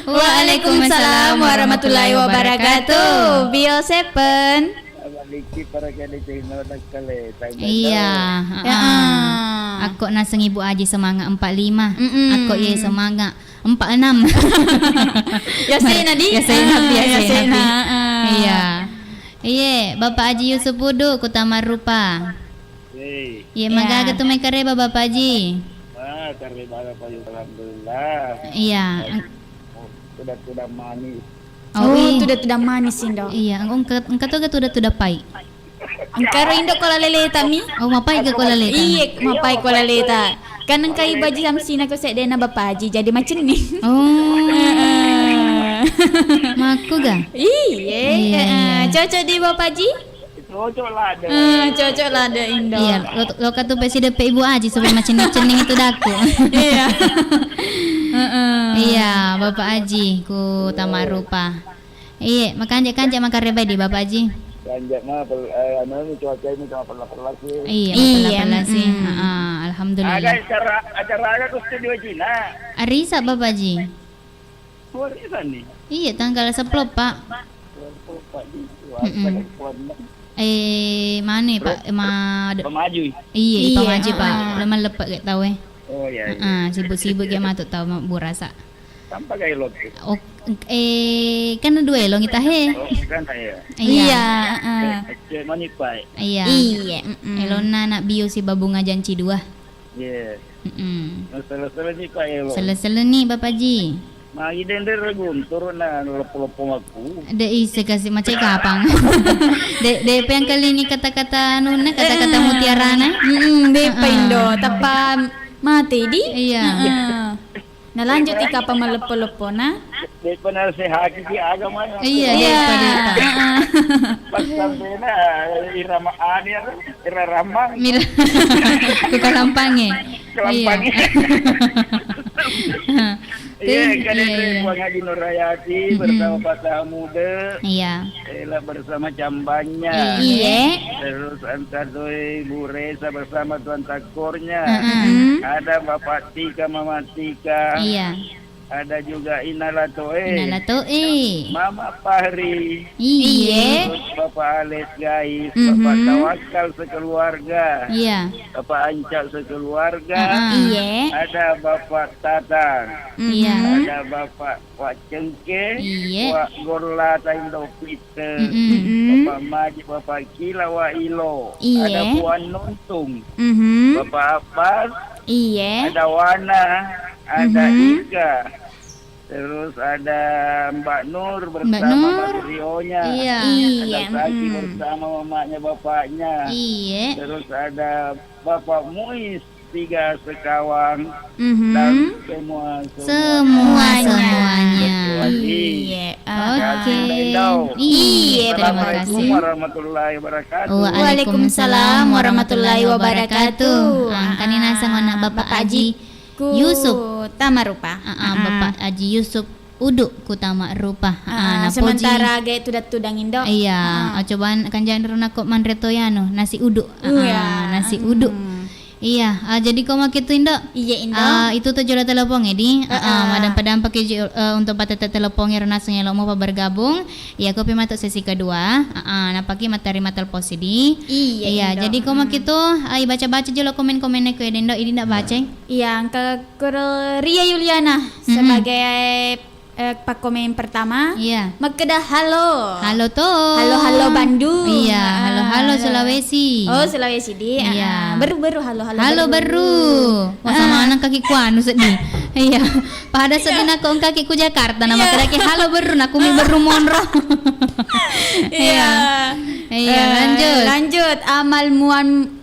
Speaker 1: Waalaikumsalam warahmatullahi wabarakatuh. Bio Sepen.
Speaker 6: Maliki para kali tino nakale.
Speaker 2: Iya.
Speaker 1: Ya.
Speaker 2: Aku naseng Ibu Aji semangat 45. Aku ye semangat 46.
Speaker 1: Ya sena di.
Speaker 2: Ya sena.
Speaker 1: Iya.
Speaker 2: Iya, Bapak Haji Yusuf Budu Kutamar Rupa. Iya, magaga tumay kareba Bapak Haji.
Speaker 6: Karena para payu alhamdulillah.
Speaker 2: Iya.
Speaker 6: Sudah manis.
Speaker 1: Oh, tuda manis Indo.
Speaker 2: Iya, ang katuga tuda pai.
Speaker 1: Angkaro Indo ko laleleta mi.
Speaker 2: Oh, mapai ka ko laleta.
Speaker 1: Iya, mapai ko laleta. Kanang kay baji samsina ko sa dena bapaji jadi macen ni.
Speaker 2: Oh. Maku ga?
Speaker 1: Iya. Cocok di bapaji?
Speaker 6: Cocok lah ada.
Speaker 1: Cocok lah ada Indo.
Speaker 2: Iya, lo katu presiden Ibu Aji supaya cening itu daku.
Speaker 1: Iya.
Speaker 2: Iya, Bapak Haji ku Tamar Rupa. Iya, makan reba di Bapak Haji.
Speaker 6: Kanjak mah cuaca ini cuma perlah sih.
Speaker 2: Iya,
Speaker 1: Iya,
Speaker 2: betul sih. alhamdulillah.
Speaker 6: acara ke studio Cina.
Speaker 2: Arisa Bapak Ji.
Speaker 6: Warisan nih.
Speaker 2: Iya tanggal 10 Pak. Mana Pak?
Speaker 6: Pemaju.
Speaker 2: Iya,
Speaker 1: Iya,
Speaker 2: pemaju Pak. Lama lepak gak tahu
Speaker 6: Oh ya.
Speaker 2: sibuk-sibuk kayak matut tahu Bu rasa.
Speaker 6: Tanpa gaya lo.
Speaker 2: Oh, kan dua elong kita he.
Speaker 6: Oh, kan saya.
Speaker 2: Iya.
Speaker 6: Cek manipai.
Speaker 2: Iya.
Speaker 1: Iya.
Speaker 2: Elona nak bio si babunga janci 2.
Speaker 6: Iya. Selesai nih Pak Elo.
Speaker 2: Selesai nih Bapak Ji.
Speaker 6: Magi dender guntur na lepo-lepo aku.
Speaker 2: Ada isi kasih macam kapang. DP yang kali ini kata-kata nuna, kata-kata mutiara na.
Speaker 1: DP Indo, tapa mati di.
Speaker 2: Iya.
Speaker 1: Nah lanjut ika pemelepo-lepo na.
Speaker 6: Dia pernah sehat di agama.
Speaker 2: Iya.
Speaker 6: Pas sampai na irama anir, irama
Speaker 2: Mira. Bukan lampange.
Speaker 6: kelampang. Iya, kan
Speaker 2: Iya.
Speaker 6: Puang Haji Nur Hayati bersama Pak Taha Muda.
Speaker 2: Iya.
Speaker 6: Ella bersama cambannya.
Speaker 2: Iya.
Speaker 6: Terus antar doi Bu Reza bersama Tuan Takornya. Ada Bapak Tika, Mama Tika.
Speaker 2: Iya.
Speaker 6: Ada juga Inalatoe.
Speaker 2: Inalato
Speaker 6: Mama Fahri.
Speaker 2: Iya.
Speaker 6: Terus Bapak Ales Gais, Bapak Tawakal sekeluarga.
Speaker 2: Iya.
Speaker 6: Bapak Ancak sekeluarga.
Speaker 1: Iya.
Speaker 6: Ada Bapak Tatang.
Speaker 2: Iya.
Speaker 6: Ada Bapak Wak Cengke,
Speaker 2: Iya.
Speaker 6: Wak Gorla Taindo Peter, Bapak Majid, Bapak Kila, Wak Ilo,
Speaker 1: Iya.
Speaker 6: ada Puan Nuntung,
Speaker 1: Mhm.
Speaker 6: Bapak Abbas,
Speaker 1: Iya.
Speaker 6: ada Wana, ada Ika, terus ada Mbak Nur bersama
Speaker 2: Nur.
Speaker 6: Mas Rionya,
Speaker 2: Iya.
Speaker 6: ada
Speaker 1: Iya.
Speaker 6: Saki bersama mamanya bapaknya,
Speaker 2: Iya.
Speaker 6: terus ada Bapak Muiz, 3 sekawang,
Speaker 1: Mhm.
Speaker 6: dan semua.
Speaker 2: Semuanya.
Speaker 1: Iya.
Speaker 2: Oke.
Speaker 1: Iya, terima
Speaker 6: Assalamualaikum
Speaker 2: kasih.
Speaker 6: warahmatullahi wabarakatuh.
Speaker 2: Waalaikumsalam warahmatullahi wabarakatuh. Kani nasang anak Bapak Haji Yusuf.
Speaker 1: Tamarupa.
Speaker 2: Bapak Haji Yusuf Uduk Kutama Rupa.
Speaker 1: Sementara gaya tudang Indo.
Speaker 2: Iya, cobaan kan jangan rona kok manretoyano nasi uduk. Nasi uduk. Iya, jadi kau mak itu Indo.
Speaker 1: Iya Indo.
Speaker 2: Itu tuh jodoh telepon ya di. Madam padam pakai untuk patete telepongnya rona sengelo mau bergabung. Iya, kopi matuk sesi kedua. Napaki materi matel posidi. Iya,
Speaker 1: Indo.
Speaker 2: jadi kau mak itu baca-baca jelo komen-komennya ku Indo. Ini ndak baca.
Speaker 1: Iya, ke Ria Yuliana sebagai pak komen pertama.
Speaker 2: Iya.
Speaker 1: Makeda halo.
Speaker 2: Halo toh.
Speaker 1: Halo Bandung.
Speaker 2: Iya, halo Sulawesi.
Speaker 1: Oh, Sulawesi di.
Speaker 2: Iya.
Speaker 1: Baru
Speaker 2: Halo baru. Wah sama anak kaki ku anu sedih. Iya. Pada sedih aku kaki ku Jakarta nama kaki halo baru aku mi baru monro. Iya. Iya,
Speaker 1: Lanjut Amal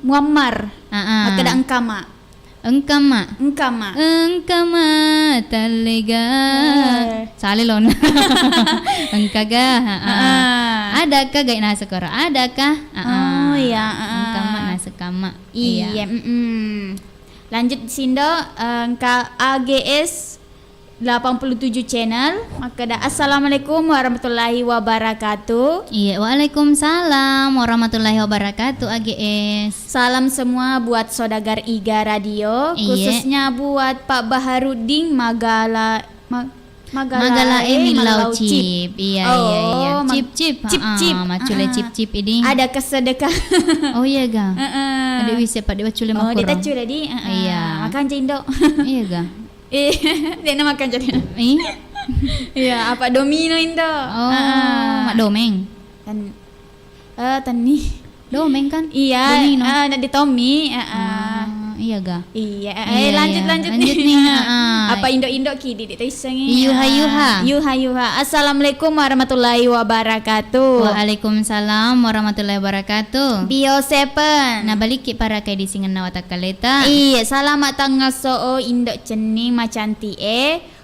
Speaker 1: Muammar. Makeda engkama.
Speaker 2: Engkama talega salilon engkaga adakah gak nasekara adakah
Speaker 1: Oh iya
Speaker 2: engkama nasekama
Speaker 1: iya. Lanjut Sindo engka AGS 87 channel. Makada assalamualaikum warahmatullahi wabarakatuh.
Speaker 2: Iya, waalaikumsalam warahmatullahi wabarakatuh AGS.
Speaker 1: Salam semua buat Sodagar Iga Radio, khususnya buat Pak Baharudin Magala
Speaker 2: Milau Cip. Iya. Cip. Macule cip ini.
Speaker 1: Ada kesedekah.
Speaker 2: Oh iya ga. Ada bisa Pak Dewacule
Speaker 1: Oh,
Speaker 2: makuro.
Speaker 1: dia cule di.
Speaker 2: Iya.
Speaker 1: Makan Cindo.
Speaker 2: Iya ga.
Speaker 1: Dia nama makan jadi. Iya, apa domino Indo.
Speaker 2: Mak domeng.
Speaker 1: Tani.
Speaker 2: Domeng kan?
Speaker 1: Iya,
Speaker 2: Domino.
Speaker 1: di Tommy.
Speaker 2: Iya ga.
Speaker 1: Iya,
Speaker 2: Iya,
Speaker 1: lanjut
Speaker 2: lanjut nih.
Speaker 1: Apa Indo kidi di isangi.
Speaker 2: Yuha.
Speaker 1: Assalamualaikum warahmatullahi wabarakatuh.
Speaker 2: Waalaikumsalam warahmatullahi wabarakatuh.
Speaker 1: Bio 7.
Speaker 2: Nah balik para kay di singan na watakaleta.
Speaker 1: Iya, selamat tanggal so Indo cening macanti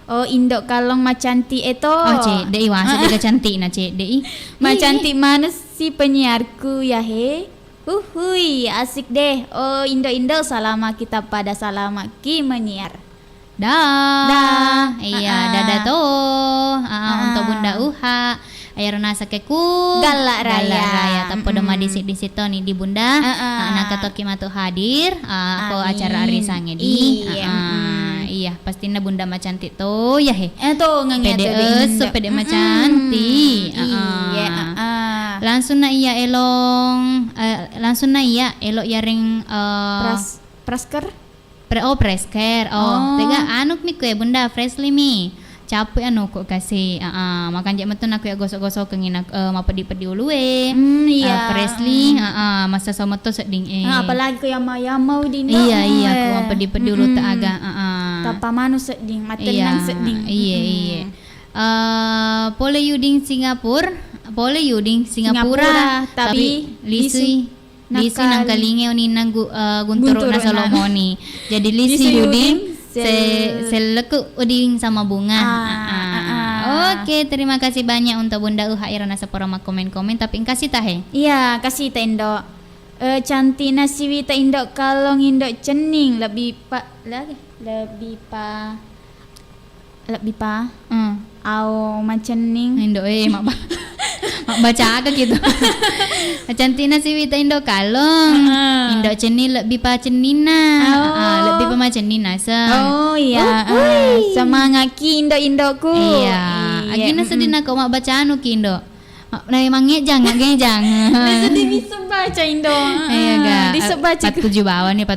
Speaker 1: Oh Indo kalong macanti to.
Speaker 2: Oh cek, dei wasa juga cantik na cek dei.
Speaker 1: Macanti mana si penyiarku ya he? Hui, asik deh. Oh Indo selama kita pada salama ki menyiar.
Speaker 2: Dah. Iya, dadah toh. Untuk Bunda Uha. ayarna sakeku
Speaker 1: Galak raya.
Speaker 2: tapo doma di situ nih di Bunda. Anak katoki matu hadir ko
Speaker 1: Amin.
Speaker 2: acara arisange di.
Speaker 1: Iya.
Speaker 2: Iya, pastinya Bunda mah cantik tuh ya he.
Speaker 1: Tuh nganget
Speaker 2: Pede mah cantik.
Speaker 1: Iya.
Speaker 2: Langsung na iya elok yaring
Speaker 1: Prasker.
Speaker 2: presker. Tega anuk mi kue Bunda freshly mi. Capek anu kok kasih makan jam metun aku ya gosok-gosok kengina mapedi-pedi ulue.
Speaker 1: Iya.
Speaker 2: Freshly masa sama tuh seding
Speaker 1: Apalagi ko yama-yamau din.
Speaker 2: Iya aku mapedi-pedi ulu tak aga
Speaker 1: Tapa manu seding, matenang seding.
Speaker 2: Iya. Pole yuding Singapura tapi lisui nang kalinge oni nang gunturo na Solomoni. Jadi lisi yuding seleku uding sama bunga. Oke, terima kasih banyak untuk Bunda Irona seporoma komen-komen tapi kasih tahe.
Speaker 1: Iya, kasih ta Indo. Cantina siwi ta Indo kalong Indo cening lebih pa au macening
Speaker 2: Indo mak baca agak gitu. Cantina si Wita Indo kalong. Indo ceni lebih pa cenina. Lebih pa macenina
Speaker 1: iya. Semangaki Indo-Indoku.
Speaker 2: Iya. Agina sedina kau mak baca anu ki Indo. Nah emang ngejang.
Speaker 1: Sedih bisa baca Indo.
Speaker 2: Iya ga.
Speaker 1: Bisa baca
Speaker 2: 47 bawah nih.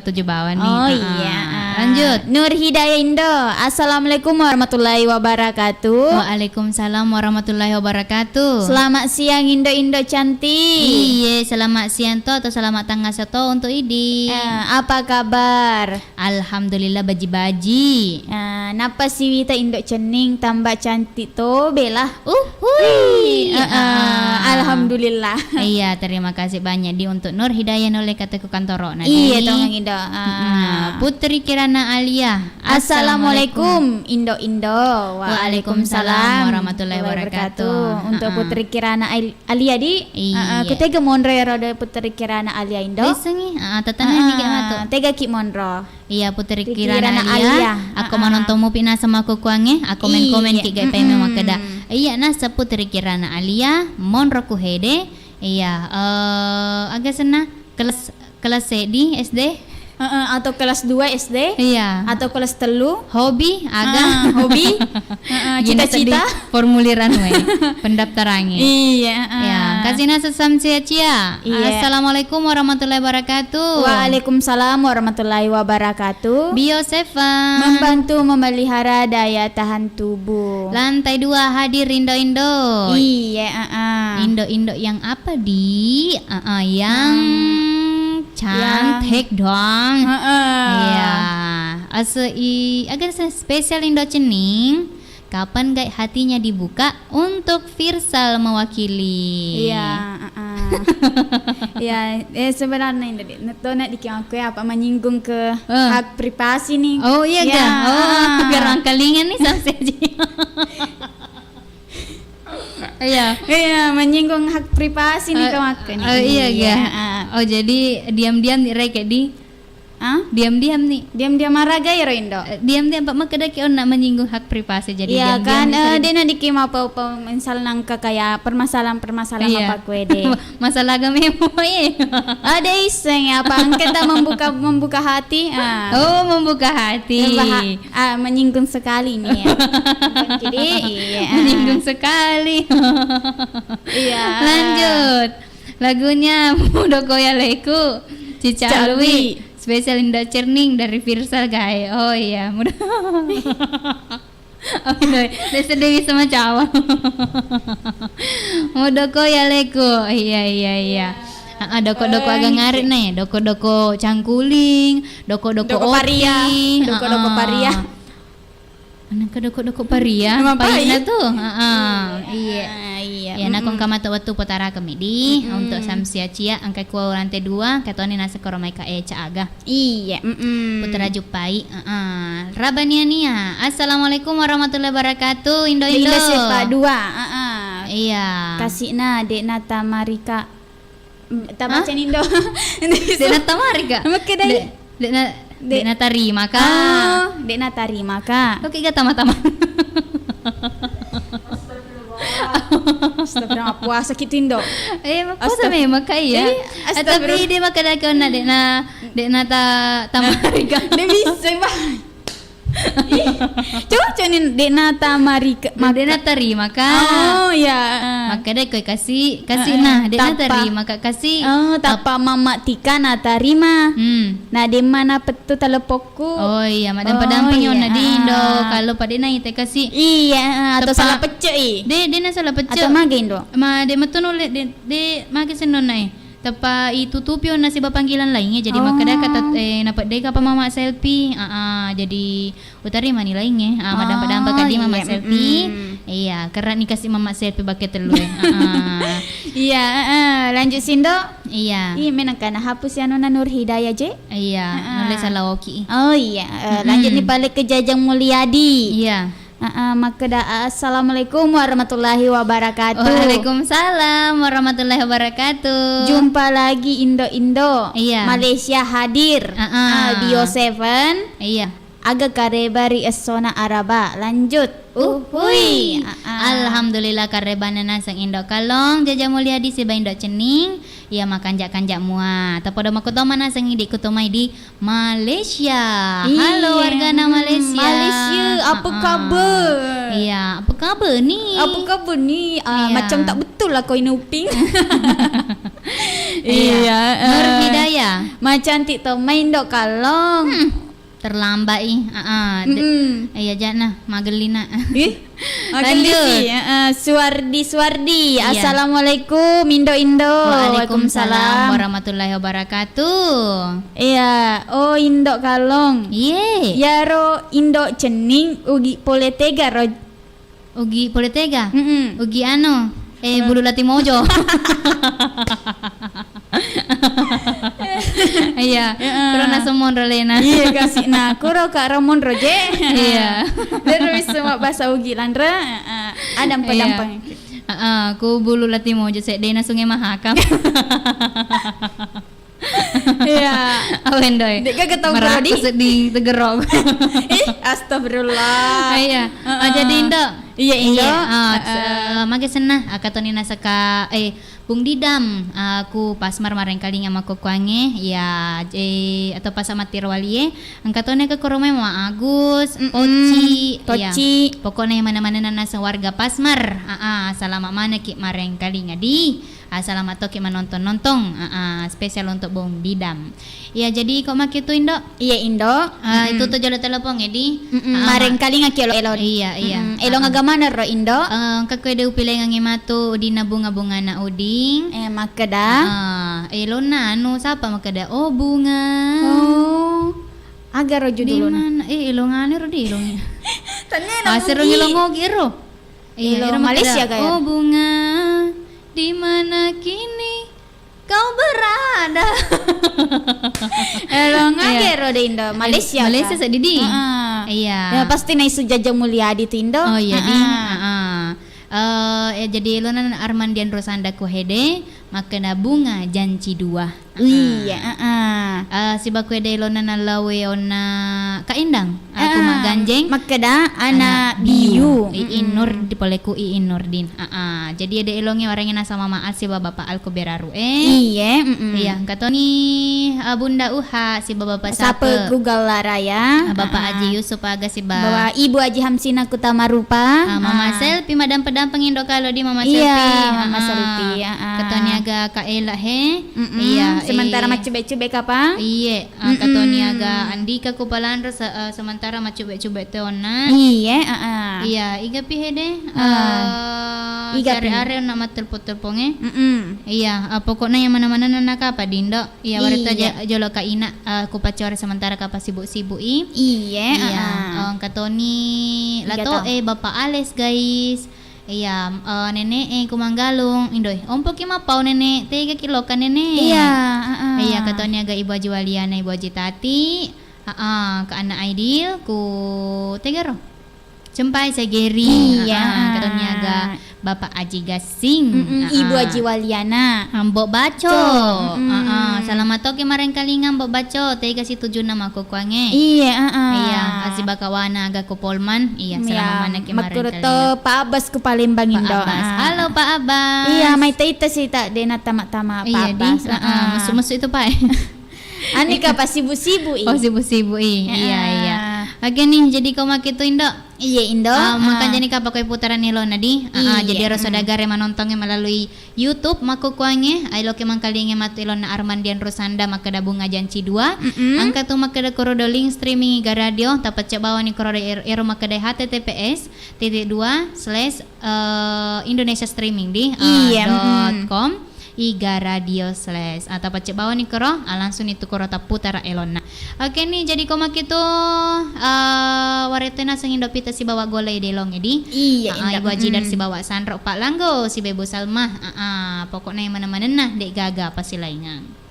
Speaker 1: Oh iya.
Speaker 2: Lanjut.
Speaker 1: Nur Hidayah Indo. Assalamualaikum warahmatullahi wabarakatuh.
Speaker 2: Waalaikumsalam warahmatullahi wabarakatuh.
Speaker 1: Selamat siang Indo cantik.
Speaker 2: Iya, selamat siang to atau selamat tangga seto untuk Idi.
Speaker 1: Apa kabar?
Speaker 2: Alhamdulillah baji-baji.
Speaker 1: Napa si Wita Indo cening tambah cantik to bela. Alhamdulillah.
Speaker 2: Iya, terima kasih banyak di untuk Nur Hidayah oleh kataku kantoro nanti.
Speaker 1: Iya dong Indo.
Speaker 2: Putri Kirana Alia.
Speaker 1: Assalamualaikum Indo.
Speaker 2: Waalaikumsalam warahmatullahi wabarakatuh.
Speaker 1: Untuk Putri Kirana Alia di.
Speaker 2: Iya.
Speaker 1: Kita monro ya roda Putri Kirana Alia Indo.
Speaker 2: Bisangi, tatana ini kayak matu.
Speaker 1: Tega ki monro.
Speaker 2: Iya Putri Kirana Alia. Aku manontonmu pina sama kukuange. Aku komen ki gay peme makada. Iya nasa Putri Kirana Alia monro kuhede. Iya agak sana kelas di SD.
Speaker 1: Atau kelas 2 SD.
Speaker 2: Iya.
Speaker 1: Atau kelas 3.
Speaker 2: Hobi agak
Speaker 1: hobi. Cita-cita
Speaker 2: formuliran we pendaftarannya.
Speaker 1: Iya.
Speaker 2: Ya, kasih nasa samsia cia.
Speaker 1: Iya.
Speaker 2: Assalamualaikum warahmatullahi wabarakatuh.
Speaker 1: Waalaikumsalam warahmatullahi wabarakatuh.
Speaker 2: Biosefa
Speaker 1: membantu memelihara daya tahan tubuh.
Speaker 2: Lantai 2 hadir Indo.
Speaker 1: Iya,
Speaker 2: Indo yang apa di? Yang cantik dong. Iya. Agak spesial Indo cening. Kapan gak hatinya dibuka untuk Firsal mewakili?
Speaker 1: Iya. Ya, sebenarnya Indo itu nak dikira aku apa menyinggung ke hak privasi nih.
Speaker 2: Oh iya
Speaker 1: ya.
Speaker 2: Biar angkalingan nih sampai aja.
Speaker 1: Iya, menyinggung hak privasi nih kamu aku nih.
Speaker 2: Iya. Oh jadi diam-diam nih rek di. Diam-diam nih.
Speaker 1: Diam-diam marah gaya Indo.
Speaker 2: Diam-diam Pak mak kedaki nak menyinggung hak privasi jadi
Speaker 1: iya
Speaker 2: diam-diam.
Speaker 1: Iya kan dia nak dikim apa misal nang kayak permasalahan apa kue deh.
Speaker 2: Masalah agama ya.
Speaker 1: Ada iseng apa kita membuka hati.
Speaker 2: Oh, membuka hati.
Speaker 1: Menyinggung sekali nih ya. Jadi iya.
Speaker 2: Menyinggung sekali.
Speaker 1: Iya.
Speaker 2: Lanjut. Lagunya Mudoko ya Leku Cica Alwi. Spesial Indo Cerning dari Firsal guys. Oh iya, mudah. Sedih sama cawa. Mudoko ya Leku. Iya. Doko-doko agak ngarit nih. Doko-doko cangkuling, doko-doko
Speaker 1: paria. Doko-doko paria.
Speaker 2: Anak doko-doko paria. Paina tuh. Iya. Ya nakong kamata waktu potara kemidi untuk samsia cia angka kuau lantai 2 katoni nasa koromai ka aga.
Speaker 1: Iya.
Speaker 2: Putra jupai. Rabaniania. Assalamualaikum warahmatullahi wabarakatuh. Indo.
Speaker 1: Sepa 2.
Speaker 2: Iya.
Speaker 1: Kasihna Dekna Tamarika. Tabacan Indo.
Speaker 2: Dekna Tamarika.
Speaker 1: Makedai.
Speaker 2: Dekna Tarima ka.
Speaker 1: Dekna Tarima ka.
Speaker 2: Oke ga tama-tama.
Speaker 1: Astagfirullah, puasa kita Indo.
Speaker 2: Puasa memang kaya. Tapi dia makan aku nak dek na tamarika.
Speaker 1: Dia bisa bah. Coba nih dek nata marika.
Speaker 2: Dia na terima kan.
Speaker 1: Oh ya.
Speaker 2: Maka dek kau kasih nah dek na terima maka kasih.
Speaker 1: Tapa mama tika na tarima. Nah di mana petu telepoku.
Speaker 2: Oh iya, madam padang penyon na di Indo. Kalau pada na ite kasih.
Speaker 1: Iya, atau salah pecah
Speaker 2: Dia na salah pecah.
Speaker 1: Atau mage Indo.
Speaker 2: Dia matunol de mage senon na Tapa itutupyo na si panggilan lainnya jadi makada kata napat day ka pa mama selfie jadi utari mani lainnya madam padang kadi mama selfie iya karena nih kasih mama selfie baket telu
Speaker 1: iya lanjut Sindo
Speaker 2: iya
Speaker 1: menang kana hapus ya nona Nur Hidayah je
Speaker 2: iya nulis salah oki
Speaker 1: oh iya lanjut nih balik ke Jajang Mulyadi
Speaker 2: iya
Speaker 1: maka assalamualaikum warahmatullahi wabarakatuh.
Speaker 2: Waalaikumsalam warahmatullahi wabarakatuh.
Speaker 1: Jumpa lagi Indo
Speaker 2: iya.
Speaker 1: Malaysia hadir Bio 7
Speaker 2: iya
Speaker 1: agak karebari esona araba lanjut uhui
Speaker 2: alhamdulillah karebana nasang Indo kalong Jajang Mulyadi siba Indo cening ya makanjak-kanjak mua tapodo makutoma nasang idi kutomai di Malaysia. Halo warga Malaysia
Speaker 1: apa kabar
Speaker 2: iya apa kabar nih
Speaker 1: macam tak betul lah kau ini uping
Speaker 2: iya Nur Hidayah
Speaker 1: macam cantik to main dok kalong
Speaker 2: terlambat iya jana magelina
Speaker 1: lanjut Suwardi
Speaker 2: iya.
Speaker 1: Assalamualaikum Indo
Speaker 2: Waalaikumsalam warahmatullahi wabarakatuh
Speaker 1: iya Indo kalong ya ro Indo cening ugi poletega ro
Speaker 2: ugi poletega ugi bulu lati mojo iya kurang semon rolena
Speaker 1: iya kasih kuro kak Ramon roje
Speaker 2: iya
Speaker 1: terus semua bahasa ugi landra ada dampang
Speaker 2: ku bulu lati mojo sek dena sungai mahakam
Speaker 1: iya
Speaker 2: awen doy
Speaker 1: dek gak ketau
Speaker 2: meradi sedih tegerok
Speaker 1: astagfirullah
Speaker 2: iya jadi Indo
Speaker 1: iya
Speaker 2: mage senah akatoni nasaka Bung Didam aku pasmar mareng kaling ama ko kuange ya atau pas sama tirwalie angkatone ke korome ma Agus Toci pokoknya mana-mana nasa warga pasmar selama mana ki mareng kaling di selamat toki menonton spesial untuk Bung Didam ya jadi kok mak itu Indo
Speaker 1: iya Indo
Speaker 2: itu tuh jolo telepon edi
Speaker 1: mareng kaling aki elo
Speaker 2: iya
Speaker 1: elo ngagamana ro Indo
Speaker 2: kakwede upilay ngangi matu udi na bunga-bunga na uding
Speaker 1: makada
Speaker 2: elo na sapa makada bunga
Speaker 1: agar ro judul
Speaker 2: na elo ngane ro di ilongnya
Speaker 1: tanya
Speaker 2: seru ngilongo giro
Speaker 1: elo Malaysia kaya
Speaker 2: bunga di mana kini kau berada
Speaker 1: elo ngagero de Indo Malaysia
Speaker 2: sedidi iya
Speaker 1: ya pasti nai Jajang Mulyadi tu Indo
Speaker 2: iya jadi lonan Armandian Rosanda Kohede makana bunga janci dua
Speaker 1: iya
Speaker 2: si bakwede lonan lawe ona kaindang aku ganjeng
Speaker 1: makada ana biu
Speaker 2: Iin Nur dipoleku Iin Nurdin jadi ada elongnya orangnya sama maat si bapak Alkoberaru iya katoni bunda uha si bapak
Speaker 1: sape Google Laraya
Speaker 2: bapak Haji Yusuf aga si
Speaker 1: bawa ibu Haji Hamsina Kutamarupa
Speaker 2: mama selfie madam pedang pengindo kalau di mama selfie
Speaker 1: mama selfie
Speaker 2: katoni aga kaela iya
Speaker 1: sementara macube-cube kapang
Speaker 2: iya katoni aga Andika Kupalandro sementara macube-cube teona iya iga pihede cari area nak matel-telponge iya pokoknya yang mana-mana naka apa Dindo iya warta jolo ka ina ku pacor sementara kapa sibuk-sibuk iya katoni lato bapak Ales guys iya nenek kumanggalung indoy ompo ki mapau nenek 3 kilo kan nenek iya katoni aga ibu Haji Waliana ibu Haji Tati ke anak Aidil ku 3 ro Cempai Segeri katanya agak Bapak Aji Gasing,
Speaker 1: Ibu Aji Waliana.
Speaker 2: Mbok Baco.
Speaker 1: Mm-mm.
Speaker 2: Selamat toke mareng kalingan Mbok Baco. Tei kasih 7 nama kukuange.
Speaker 1: Iya,
Speaker 2: Iya, asi bakawana aga ko Polman. Iya, selamat mana ke mareng
Speaker 1: Makuruto
Speaker 2: kalingan.
Speaker 1: Pak Abbas ku Palembang
Speaker 2: Pak
Speaker 1: Indo.
Speaker 2: Abbas. Halo Pak Abbas.
Speaker 1: Iya, may taita sih tak dena tama-tama Pak
Speaker 2: Iya,
Speaker 1: Abbas.
Speaker 2: musuh-musuh itu Pak.
Speaker 1: Ani ka pas sibu-sibu
Speaker 2: Oh, sibuk-sibuk iya. Oke nih, jadi kau mak itu Indo.
Speaker 1: Iya Indo.
Speaker 2: Makan jadi kapal kue putaran nilo nadi.
Speaker 1: Iya.
Speaker 2: Jadi harus saudara menontonnya melalui YouTube maku kuange. Ailo ke mangkalinge matu ilona Armandian Rosanda makada bunga janci 2. Angka tu makada korodo link streaming iga radio tapat cek bawah ni korodo ero makada https:/Indonesia streaming di .com iga radio / atau pacek bawah nih kero langsung itu koro putara elona. Oke nih jadi komak itu waretena sengin dopita si bawa golai delong edi.
Speaker 1: Iya
Speaker 2: Ibu Aji dari si bawa Sandro Pak Langgo si Bebo Salma. Pokoknya yang mana-mana nah dek gaga pasti laingan.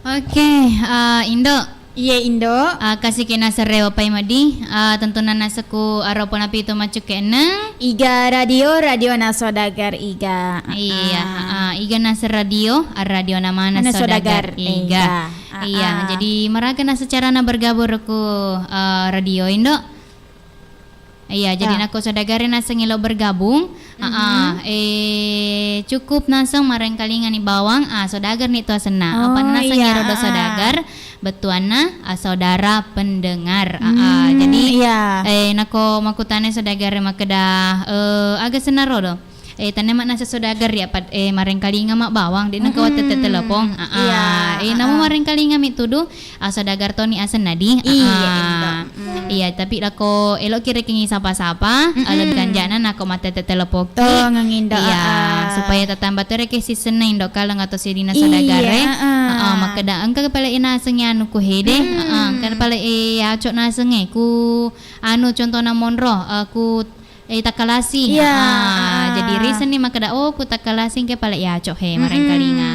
Speaker 2: Oke, Indo.
Speaker 1: Iya Indo.
Speaker 2: Kasih kena serewa pai madi. Tentu nana seku aropon api itu macu kena.
Speaker 1: Iga radio na sodagar iga.
Speaker 2: Iya, iga nasa radio nama na sodagar iga. Iya, jadi mereka na secara na bergabung ku radio Indo. Iya, jadi nako sodagarin nasa ngilo bergabung. Cukup nasang mareng kalingan ni bawang. Sodagar ni tu asena. Apa nasa ngiro do sodagar? Betuana saudara pendengar. Jadi nako makutane sodagar makeda agak senaro do. Tanaman nasa sodagar ya pad mareng kalinga mak bawang di nako tete telepon. Namo mareng kalinga mi tudu sodagar to ni asen nadi. Iya, tapi lako elok kira kingi sapa-sapa, alad ganjana nako mate telepoki.
Speaker 1: Nganginda.
Speaker 2: Iya, supaya tatamba tere ke season na indo kalang atau si dina sodagare. Makada angka pala inasengnya anu ku hede. Kan pala acok nasenge ku anu contoh na monro ku takalasi. Jadi reason ni makada ku takalasi ke pala acok he mareng kalinga.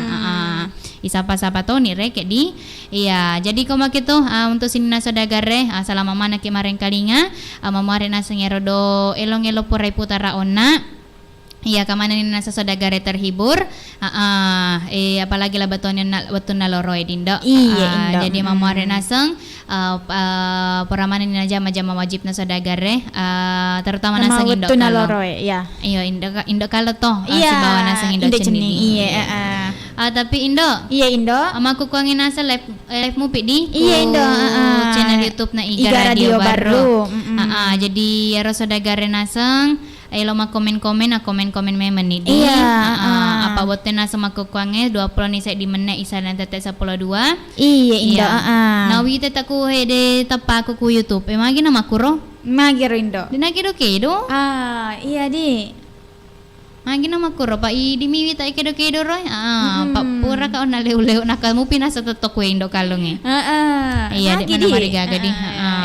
Speaker 2: Isapa-sapa to ni rek di. Iya, jadi koma gitu untuk sini na sodagare selama mana ke mareng kalinga mamare na sengerodo elong-elo purai putara onna. Iya, kamana ni nasa sodagare terhibur. Apalagi lah beton na loroy dindo.
Speaker 1: Iya,
Speaker 2: jadi mamare naseng peramanan ni jama-jama wajib na sodagare terutama naseng indo
Speaker 1: kalo.
Speaker 2: Loroy,
Speaker 1: ya.
Speaker 2: Iya, indo kalo to si bawa naseng indo cendi.
Speaker 1: Iya,
Speaker 2: tapi Indo.
Speaker 1: Iya Indo.
Speaker 2: Amaku kuangin nasa live mu di.
Speaker 1: Iya Indo.
Speaker 2: Channel YouTube na Iga Radio Baru. Jadi ero sodagare naseng lo ma komen-komen memen ni di. Apa boten nasa makukuange 20 ni saya di mene isa dan tete 12.
Speaker 1: Iya Indo.
Speaker 2: Nawi tete ku hede tapaku ku YouTube. Magi na makuro.
Speaker 1: Magiro Indo.
Speaker 2: Dinagiro kedo.
Speaker 1: Iya di.
Speaker 2: Magi na makuro pa idimiwi ta kedo-kedo roy. Pa pura ka on leu-leu nakamu pinasa tetok we Indo kalong eh. Iya, di mana marigaga di.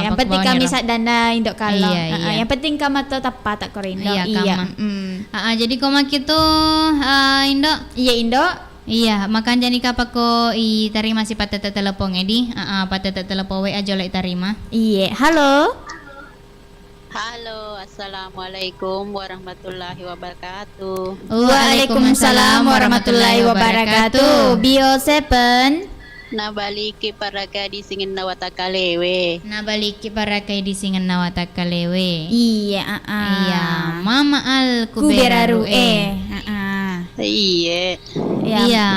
Speaker 1: Yang penting kami sadana Indo kalong.
Speaker 2: Iya.
Speaker 1: Yang penting kama to tapa tak koro Indo.
Speaker 2: Iya. Jadi koma gitu Indo.
Speaker 1: Iya Indo.
Speaker 2: Iya, makan jani kapa ko tarima si patete telepon edi. Patete telepon we aja lo tarima.
Speaker 1: Iya, halo.
Speaker 7: Halo, assalamualaikum warahmatullahi wabarakatuh.
Speaker 1: Waalaikumsalam warahmatullahi wabarakatuh. Bio 7.
Speaker 7: Nabaliki para gadis ingin nawatakalewe.
Speaker 2: Nabaliki para gadis ingin nawatakalewe.
Speaker 1: Iya,
Speaker 2: Iya, mama al kuberaru
Speaker 7: Iya.
Speaker 2: Iya,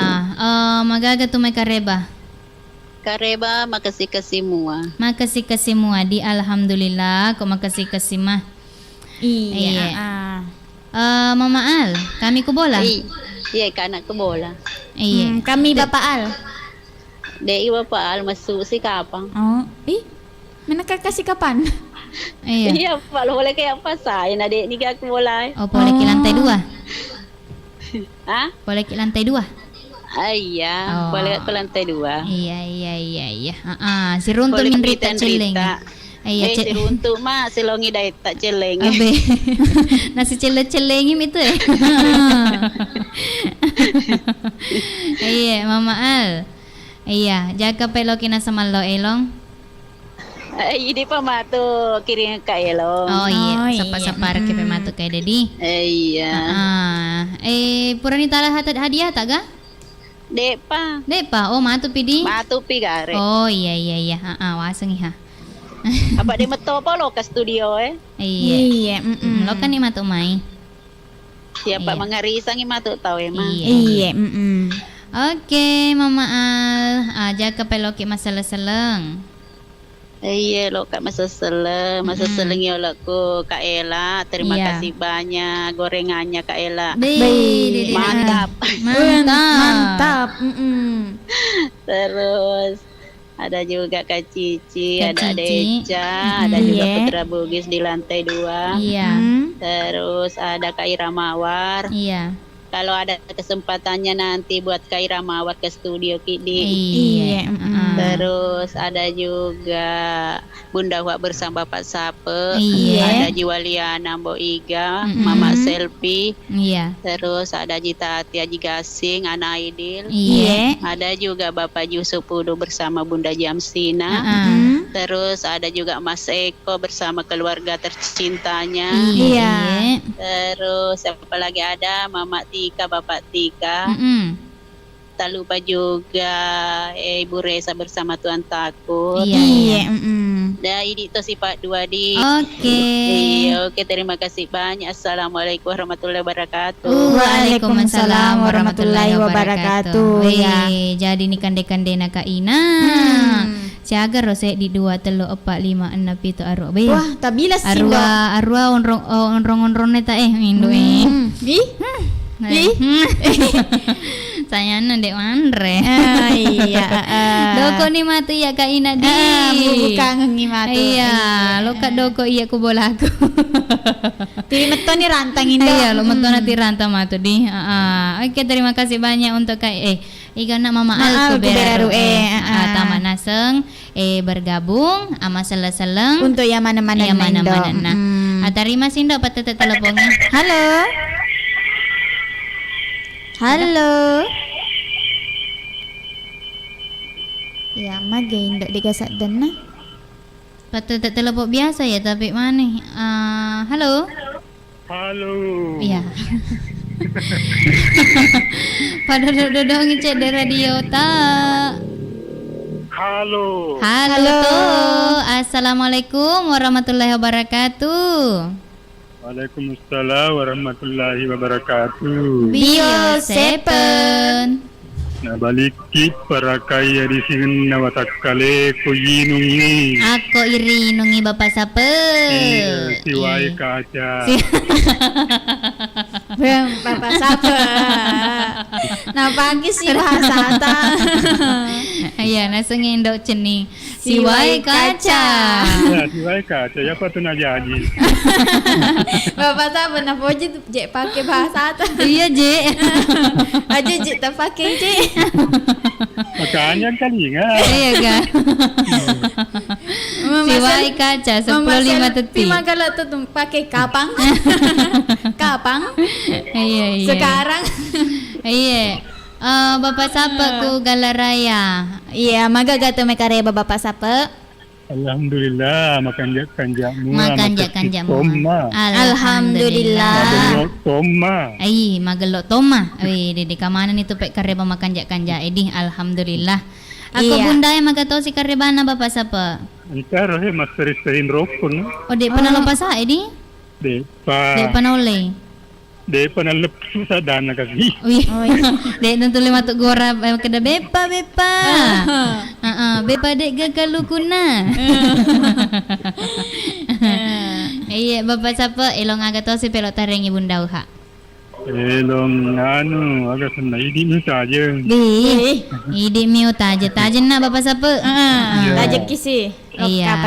Speaker 2: magaga tumay kareba.
Speaker 7: Kareba makasih semua.
Speaker 2: Makasih semua di alhamdulillah kok makasih mah.
Speaker 1: Iya.
Speaker 2: Mama Al, kami ku bola.
Speaker 7: Iya, kanak ke bola.
Speaker 2: Iya.
Speaker 1: Kami Bapak Al.
Speaker 7: Dei Bapak Al masuk si kapang.
Speaker 1: Mana kasih kapan?
Speaker 2: Iya.
Speaker 7: Iya, Pak, lo boleh kayak apa saya nak dek ni ke bola.
Speaker 2: Boleh ke lantai 2?
Speaker 7: Hah?
Speaker 2: Boleh ke lantai 2?
Speaker 7: Iya, boleh ke lantai 2.
Speaker 2: Iya. Si runtuh minrita celeng.
Speaker 7: Iya, si runtuh mah selongi dai tak celeng.
Speaker 2: Abe. Nasi celengim itu ya. Iya, Mama Al. Iya, jaga pelokina sama lo elong.
Speaker 7: Ini pematu kirim ke elong.
Speaker 2: Iya, sapa-sapa ke pematu kayak dedi.
Speaker 7: Iya.
Speaker 2: Puranita lah hadiah tak ga?
Speaker 7: Depa.
Speaker 2: Matu pidi.
Speaker 7: Matu pi gare.
Speaker 2: Iya. Waseng ha.
Speaker 7: Apa dia meto apa lo ke studio
Speaker 2: Iya. Lo kan ni matu mai.
Speaker 7: Siapa mengarisang ni matu tahu emang.
Speaker 2: Iya. Oke, Mama Al. Jaga peloki masalah seleng.
Speaker 7: Iya, lo kak masa seleng ya lo ku Kak Ela. Terima kasih banyak gorengannya Kak Ela. Mantap. Terus ada juga Kak Cici, ada Deca, ada juga Putra Bugis di lantai 2.
Speaker 2: Iya.
Speaker 7: Terus ada Kak Ira Mawar.
Speaker 2: Iya.
Speaker 7: Kalau ada kesempatannya nanti buat Kak Ira Mawar ke studio Kidi.
Speaker 2: Iya.
Speaker 7: Terus ada juga Bunda Wak bersama Bapak Sape.
Speaker 2: Iya.
Speaker 7: Ada Jiwaliana Mbok Iga, Mama Selfie.
Speaker 2: Iya.
Speaker 7: Terus ada Jita Ati Haji Gasing, Ana Aidil.
Speaker 2: Iya.
Speaker 7: Ada juga Bapak Yusuf Pudu bersama Bunda Jamsina. Terus ada juga Mas Eko bersama keluarga tercintanya.
Speaker 2: Iya.
Speaker 7: Terus siapa lagi ada Mama Tika, Bapak Tika. Tak lupa juga Ibu Reza bersama Tuan Takut.
Speaker 2: Iya.
Speaker 7: Dan ini itu sifat 2 di.
Speaker 2: Oke.
Speaker 7: Iya, oke, terima kasih banyak. Assalamualaikum warahmatullahi wabarakatuh.
Speaker 2: Waalaikumsalam warahmatullahi wabarakatuh. Jadi ni kande-kande nak Kak Ina. Siaga rose di 2 3 4 5 6 7 arwah.
Speaker 1: Wah, tabila sih.
Speaker 2: Arwah onrong ta mindo Saya dek mandre.
Speaker 1: Iya.
Speaker 2: Doko ni matu ya Kak Ina di.
Speaker 1: Bukan ngi matu.
Speaker 2: Iya, lo Kak Doko iya ku bolaku.
Speaker 1: Tiri meto ni rantang indo.
Speaker 2: Iya, lo meto nanti rantang matu di. Oke, terima kasih banyak untuk Kak Ikan Mama Al Kuberaru Taman Naseng bergabung sama seleng
Speaker 1: untuk yang mana-mana
Speaker 2: nah. Terima kasih Ndok patut teleponnya.
Speaker 1: Halo. Ya, magay ndak digasak dan nah.
Speaker 2: Patut telepon biasa ya tapi mana? Halo. Iya. Pada dodong ngecek di radio tak.
Speaker 6: Halo.
Speaker 2: Toh. Assalamualaikum warahmatullahi wabarakatuh.
Speaker 6: Waalaikumsalam warahmatullahi wabarakatuh.
Speaker 2: Bio Sepen.
Speaker 6: Nah, balikit para kaya di sini nawatakkale ko yinungi.
Speaker 2: Ako irinungi Bapak Sape.
Speaker 6: Siwai kaca.
Speaker 1: Bapak Sape. Nah, pagi sih bahasa ta.
Speaker 2: Iya, nasengin dok ceni. Siwai kaca.
Speaker 6: Ya, siwai kaca. Ya patut nak jadi.
Speaker 1: Bapak Sape na poji je pakai bahasa ta.
Speaker 2: Iya, Je.
Speaker 1: Aja je tak pakai je.
Speaker 6: Makanya kali ingat.
Speaker 2: Iya kan. Siwai kaca 10.5 detik.
Speaker 1: Terima kalau tu pakai kapang. Kapang.
Speaker 2: Iya.
Speaker 1: Sekarang.
Speaker 2: Iya. Bapak Sapa ku Galaraya.
Speaker 1: Iya, maga gato mekare Bapak Sapa.
Speaker 6: Alhamdulillah makan jamu.
Speaker 2: Alhamdulillah.
Speaker 6: Toma.
Speaker 2: Magelok toma. Dede kamanan itu pek kareba makan kanja. Alhamdulillah. Aku
Speaker 1: Iya.
Speaker 2: bunda yang magato si karebana Bapak Sapa.
Speaker 6: Antara mas sering rokon.
Speaker 2: Oh, dek pernah lupa sa edi? Dek pernah oleh.
Speaker 6: Dek pernah lepsu sa dana kasi.
Speaker 2: Dek tentu lima tu gora kada bepa. Bepa dek gagalu kuna. Iya, Bapak Sapa elong agato si pelot tareng ibunda uha.
Speaker 6: Elong agak sana idi mi saja.
Speaker 2: Idi mi utaje na Bapak Sapa.
Speaker 1: Tajak kisi.
Speaker 2: Iya.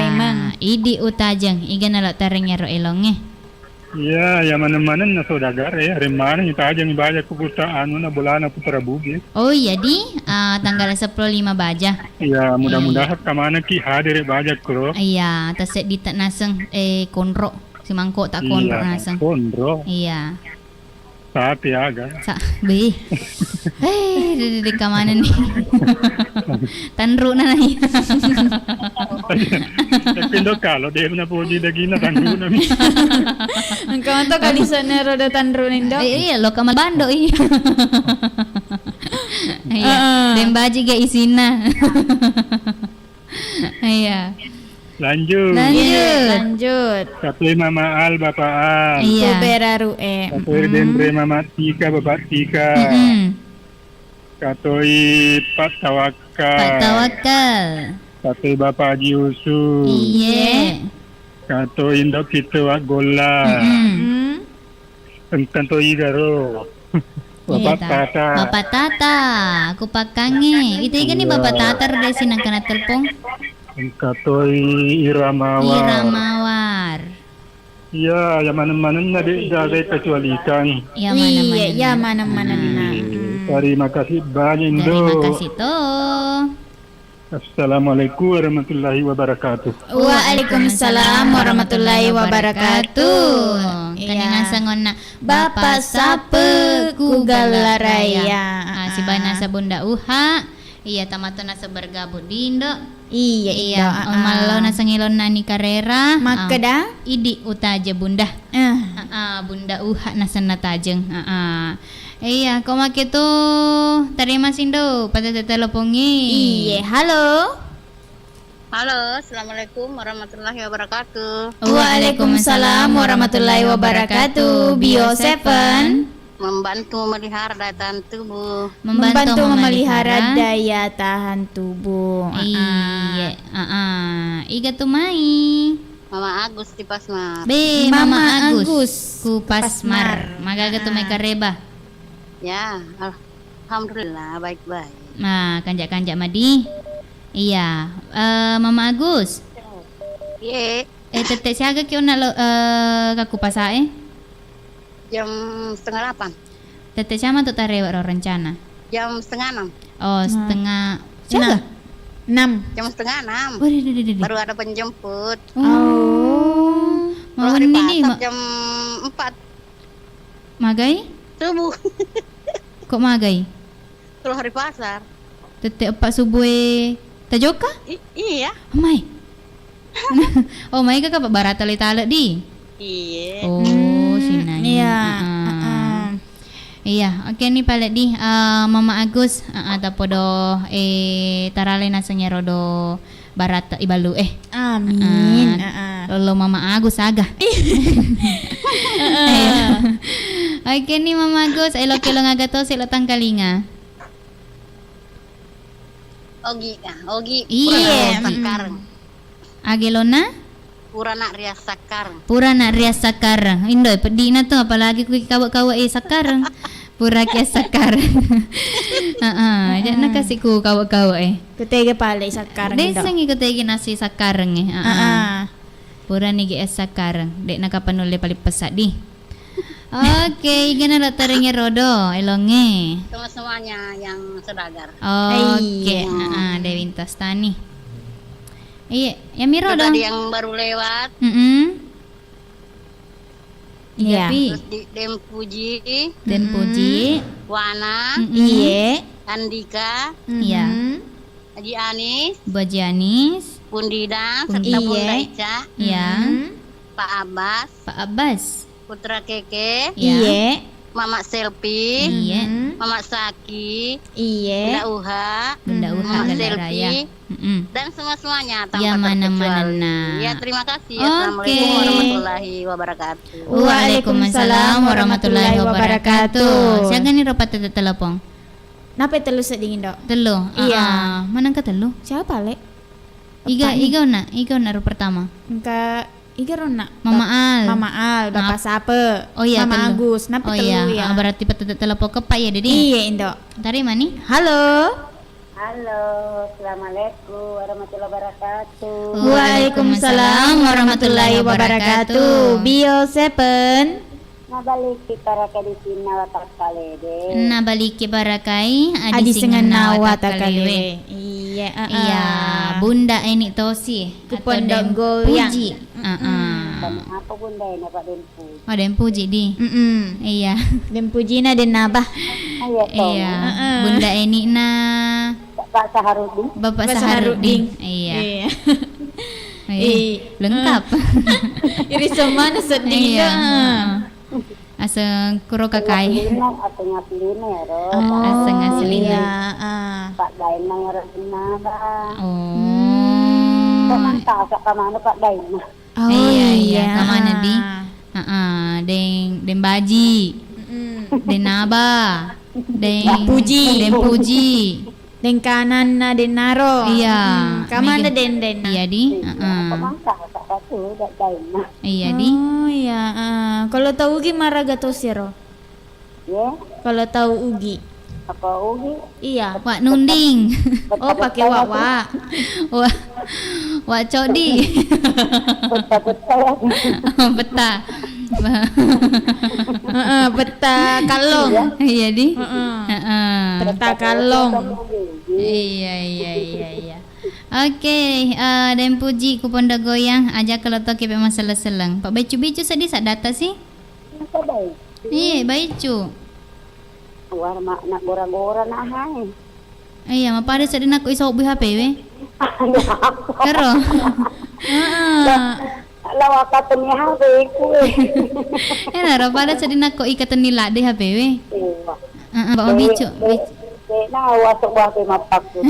Speaker 2: Idi utajeng igan alot tareng ro elongnya.
Speaker 6: Iya, ya mana-mana na saudagar remana kita aja ngibaja ku puta na bulana putra bugis.
Speaker 2: Oh iya di tanggal 15 baja.
Speaker 6: Iya, mudah-mudahan kamana ki hadir baja kro.
Speaker 2: Iya, tasek di tak naseng konro. Si mangkok tak konro naseng.
Speaker 6: Konro.
Speaker 2: Iya.
Speaker 6: Saat ya aga.
Speaker 2: Be. Di kamana nih. Tanru na nai.
Speaker 6: Pindo kalau dia na po di lagi na tandu na mi.
Speaker 1: Engkau tu kali sana roda tanru nindo.
Speaker 2: Iya, lo kamal bando iya. Iya, dembaji ga isina. Iya.
Speaker 6: Lanjut. Satu Mama Al, Bapak Al.
Speaker 2: Iya.
Speaker 1: Kuberaru
Speaker 6: Satu Dendre Mama Tika, Bapak Tika. Katoi Pak Tawakal. Satu Bapak Haji Yusuf.
Speaker 2: Iya.
Speaker 6: Katoi Indok Kita Wak Gola. Katoi Garo. Bapak Tata.
Speaker 2: Bapak Tata, aku pakange. Itu kan nih Bapak Tata dari sini kena telepon.
Speaker 6: Katoi Iramawar. Iya, yang mana-mana nade jaga kecuali ikan.
Speaker 2: Ya
Speaker 1: mana-mana.
Speaker 6: Terima kasih banyak Indo.
Speaker 2: Terima kasih toh.
Speaker 6: Assalamualaikum warahmatullahi wabarakatuh.
Speaker 1: Waalaikumsalam warahmatullahi wabarakatuh.
Speaker 2: Kaningan sangona
Speaker 1: Bapak Sape ku galaraya.
Speaker 2: Si bana sa bunda uha. Iya tamato na sa bergabut dindo.
Speaker 1: Iya.
Speaker 2: Umalo na sangilon na ni karera.
Speaker 1: Makada
Speaker 2: Idi utaja bunda. Bunda uha na sana tajeng. Iya, kau make tu terima sindo pada telepongi.
Speaker 1: Iya, halo.
Speaker 7: Halo, assalamualaikum warahmatullahi wabarakatuh.
Speaker 1: Waalaikumsalam warahmatullahi wabarakatuh. Bio 7
Speaker 7: Membantu memelihara daya tahan tubuh.
Speaker 1: membantu memelihara daya tahan tubuh.
Speaker 2: Iya, Iga tumai.
Speaker 7: Mama Agus di Pasmar.
Speaker 2: Be,
Speaker 1: Mama
Speaker 2: Mama Agus.
Speaker 1: Agus.
Speaker 2: Ku Pasmar. Magaga tumai kareba.
Speaker 7: Ya, alhamdulillah baik-baik.
Speaker 2: Nah, kanjak-kanjak madi. Iya, Mama Agus.
Speaker 7: Ye,
Speaker 2: Tete siaga kyo na lo kaku pasae.
Speaker 7: jam 7:30.
Speaker 2: Tete siapa tuh tarewa ro rencana.
Speaker 7: Jam 5:30.
Speaker 2: Oh, setengah siaga.
Speaker 1: 6.
Speaker 7: Jam 5:30.
Speaker 2: Oh, di.
Speaker 7: Baru ada penjemput.
Speaker 2: Oh. Mau
Speaker 7: Kalau hari
Speaker 2: ini
Speaker 7: pasar jam 4
Speaker 2: magai?
Speaker 7: subuh.
Speaker 2: Kok magai?
Speaker 7: Kalau hari pasar.
Speaker 2: Tete epak subuh tajoka?
Speaker 7: Iya.
Speaker 2: Oh my. Oh my kakak barata le tale di.
Speaker 7: Iya.
Speaker 2: Oh, sinanya.
Speaker 1: Iya.
Speaker 2: Iya, oke nih palet di Mama Agus tapodo tarale nasanya rodo barata ibalu
Speaker 1: Amin.
Speaker 2: Lolo Mama Agus agah. Oke nih Mama Agus, elo kelo ngagato silo tangkalinga.
Speaker 7: Ogi.
Speaker 2: Iya.
Speaker 7: Sekarang.
Speaker 2: Agelona?
Speaker 7: Purana Rias Sekarang.
Speaker 2: Purana Rias Sekarang. Indoy, pedih na to apalagi ku kawa-kawa sekarang. Pura kia sekarang. Jangan kasih ku kawa-kawa
Speaker 1: Kutega pala sekarang
Speaker 2: Dek
Speaker 1: daw.
Speaker 2: sang ikut lagi nasi sekarang Pura ni GS sekarang. Dek nakapanuli paling pesat di. Oke, gana lo taringnya rodo, elonge.
Speaker 7: Semua-semuanya yang sedagar.
Speaker 2: Oke, Dewintas Tani. Iya, ya miro
Speaker 7: Terus
Speaker 2: dong.
Speaker 7: tadi yang baru lewat.
Speaker 2: Iya, Pi.
Speaker 7: Terus di Dem Puji,
Speaker 2: Dan Puji.
Speaker 7: Wana,
Speaker 1: Iya.
Speaker 7: Andika,
Speaker 2: Iya.
Speaker 7: Haji Anis,
Speaker 2: Baji Anis.
Speaker 7: Bundida,
Speaker 2: Bundi.
Speaker 7: serta Bunda
Speaker 1: Iya.
Speaker 7: Ica,
Speaker 2: Iya.
Speaker 7: Pak Abbas,
Speaker 2: Pak Abbas.
Speaker 7: Putra Keke,
Speaker 1: Iya.
Speaker 7: Mama Selfie,
Speaker 2: Iya.
Speaker 7: Mama Saki, Bunda
Speaker 1: Iya.
Speaker 7: Uha,
Speaker 2: Bunda Uha
Speaker 7: Mama
Speaker 2: Ganda
Speaker 7: Selfie,
Speaker 2: Raya.
Speaker 7: dan semua-semuanya
Speaker 2: Ya,
Speaker 7: tanpa
Speaker 2: mana-mana.
Speaker 7: terkecuali. Ya, terima kasih.
Speaker 2: Oke.
Speaker 7: Assalamualaikum warahmatullahi wabarakatuh.
Speaker 2: Waalaikumsalam warahmatullahi wabarakatuh. Siapa nih ropat tete telepon?
Speaker 1: Napa telu sedingin dok?
Speaker 2: Telu.
Speaker 1: Iya.
Speaker 2: Mana ka telu?
Speaker 1: Siapa le?
Speaker 2: Iga na ro pertama.
Speaker 1: Engka Iga rona.
Speaker 2: Mama Al.
Speaker 1: Mama Al, Bapak Sape.
Speaker 2: Oh iya,
Speaker 1: Mama
Speaker 2: telu.
Speaker 1: Agus. Napa
Speaker 2: Oh
Speaker 1: telu
Speaker 2: iya,
Speaker 1: ya?
Speaker 2: berarti tete telepon ke Pak ya Dedi.
Speaker 1: Iya Indo.
Speaker 2: Tari mani?
Speaker 1: Halo.
Speaker 5: Halo, assalamualaikum warahmatullahi wabarakatuh.
Speaker 1: Waalaikumsalam warahmatullahi wabarakatuh. Bio 7
Speaker 5: Nabalik para kadisina watak kalede.
Speaker 2: Na baliki barakai
Speaker 1: Adi sengena wata
Speaker 2: kalewe.
Speaker 1: kalewe. Iya.
Speaker 2: Iya, Bunda ini tosi.
Speaker 1: Kupon
Speaker 2: atau Dem
Speaker 1: goyang.
Speaker 2: Puji.
Speaker 5: Apa bunda ini Pak Dempu?
Speaker 2: Oh, Dem Puji di. Iya.
Speaker 1: Dan pujina dan nabah.
Speaker 5: Ayo toh.
Speaker 2: Iya. Bunda ini na
Speaker 5: Pak Saharudin.
Speaker 2: Bapak
Speaker 1: Bapak
Speaker 2: Saharudin.
Speaker 1: Saharudin.
Speaker 2: Iya.
Speaker 1: Iya.
Speaker 2: Lengkap.
Speaker 1: Iri semana sedih
Speaker 2: Iya.
Speaker 1: dah.
Speaker 2: Aseng kuro kakai.
Speaker 5: Lina atau ngasilina ya Ro.
Speaker 2: Aseng ngasilina.
Speaker 1: Iya.
Speaker 5: Pak Dainang Rosina Bang.
Speaker 2: Oh.
Speaker 5: Kok mantap sak kamane Pak Dainang.
Speaker 1: Oh
Speaker 2: Iya. Kamana di? Den Baji. Den Naba. Den Puji.
Speaker 1: Den kanan na den naro.
Speaker 2: Iya.
Speaker 1: Kamana den den.
Speaker 2: Iya di.
Speaker 5: Kok mantap sak satu Pak Dainang.
Speaker 2: Iya di.
Speaker 1: Oh iya. Kalau tahu ugi maraga to siro.
Speaker 5: Ya,
Speaker 1: Kalau tahu ugi.
Speaker 5: apa ugi?
Speaker 1: Iya.
Speaker 2: Wak nunding.
Speaker 1: Oh pakai wawa.
Speaker 2: Wak codi.
Speaker 5: Betul-betul.
Speaker 2: Peta.
Speaker 1: Peta kalong.
Speaker 2: Iya di.
Speaker 1: Peta kalong.
Speaker 2: Iya. Okey, dan puji ku Pondok Goyang ajak kalau to ke masalah selang. Pak baju-baju sedih sak data sih?
Speaker 5: Sabay.
Speaker 2: Baju.
Speaker 5: War mak nak gora-gora na hai.
Speaker 2: Iya, mapada sedih nak isau bu HP we. Kero.
Speaker 5: Lawa kata ni habe ku.
Speaker 2: Ena pada sedih nak ikatan nila de HP we. Bawa bicu.
Speaker 5: Nah, wasuk buah pe mapak tu.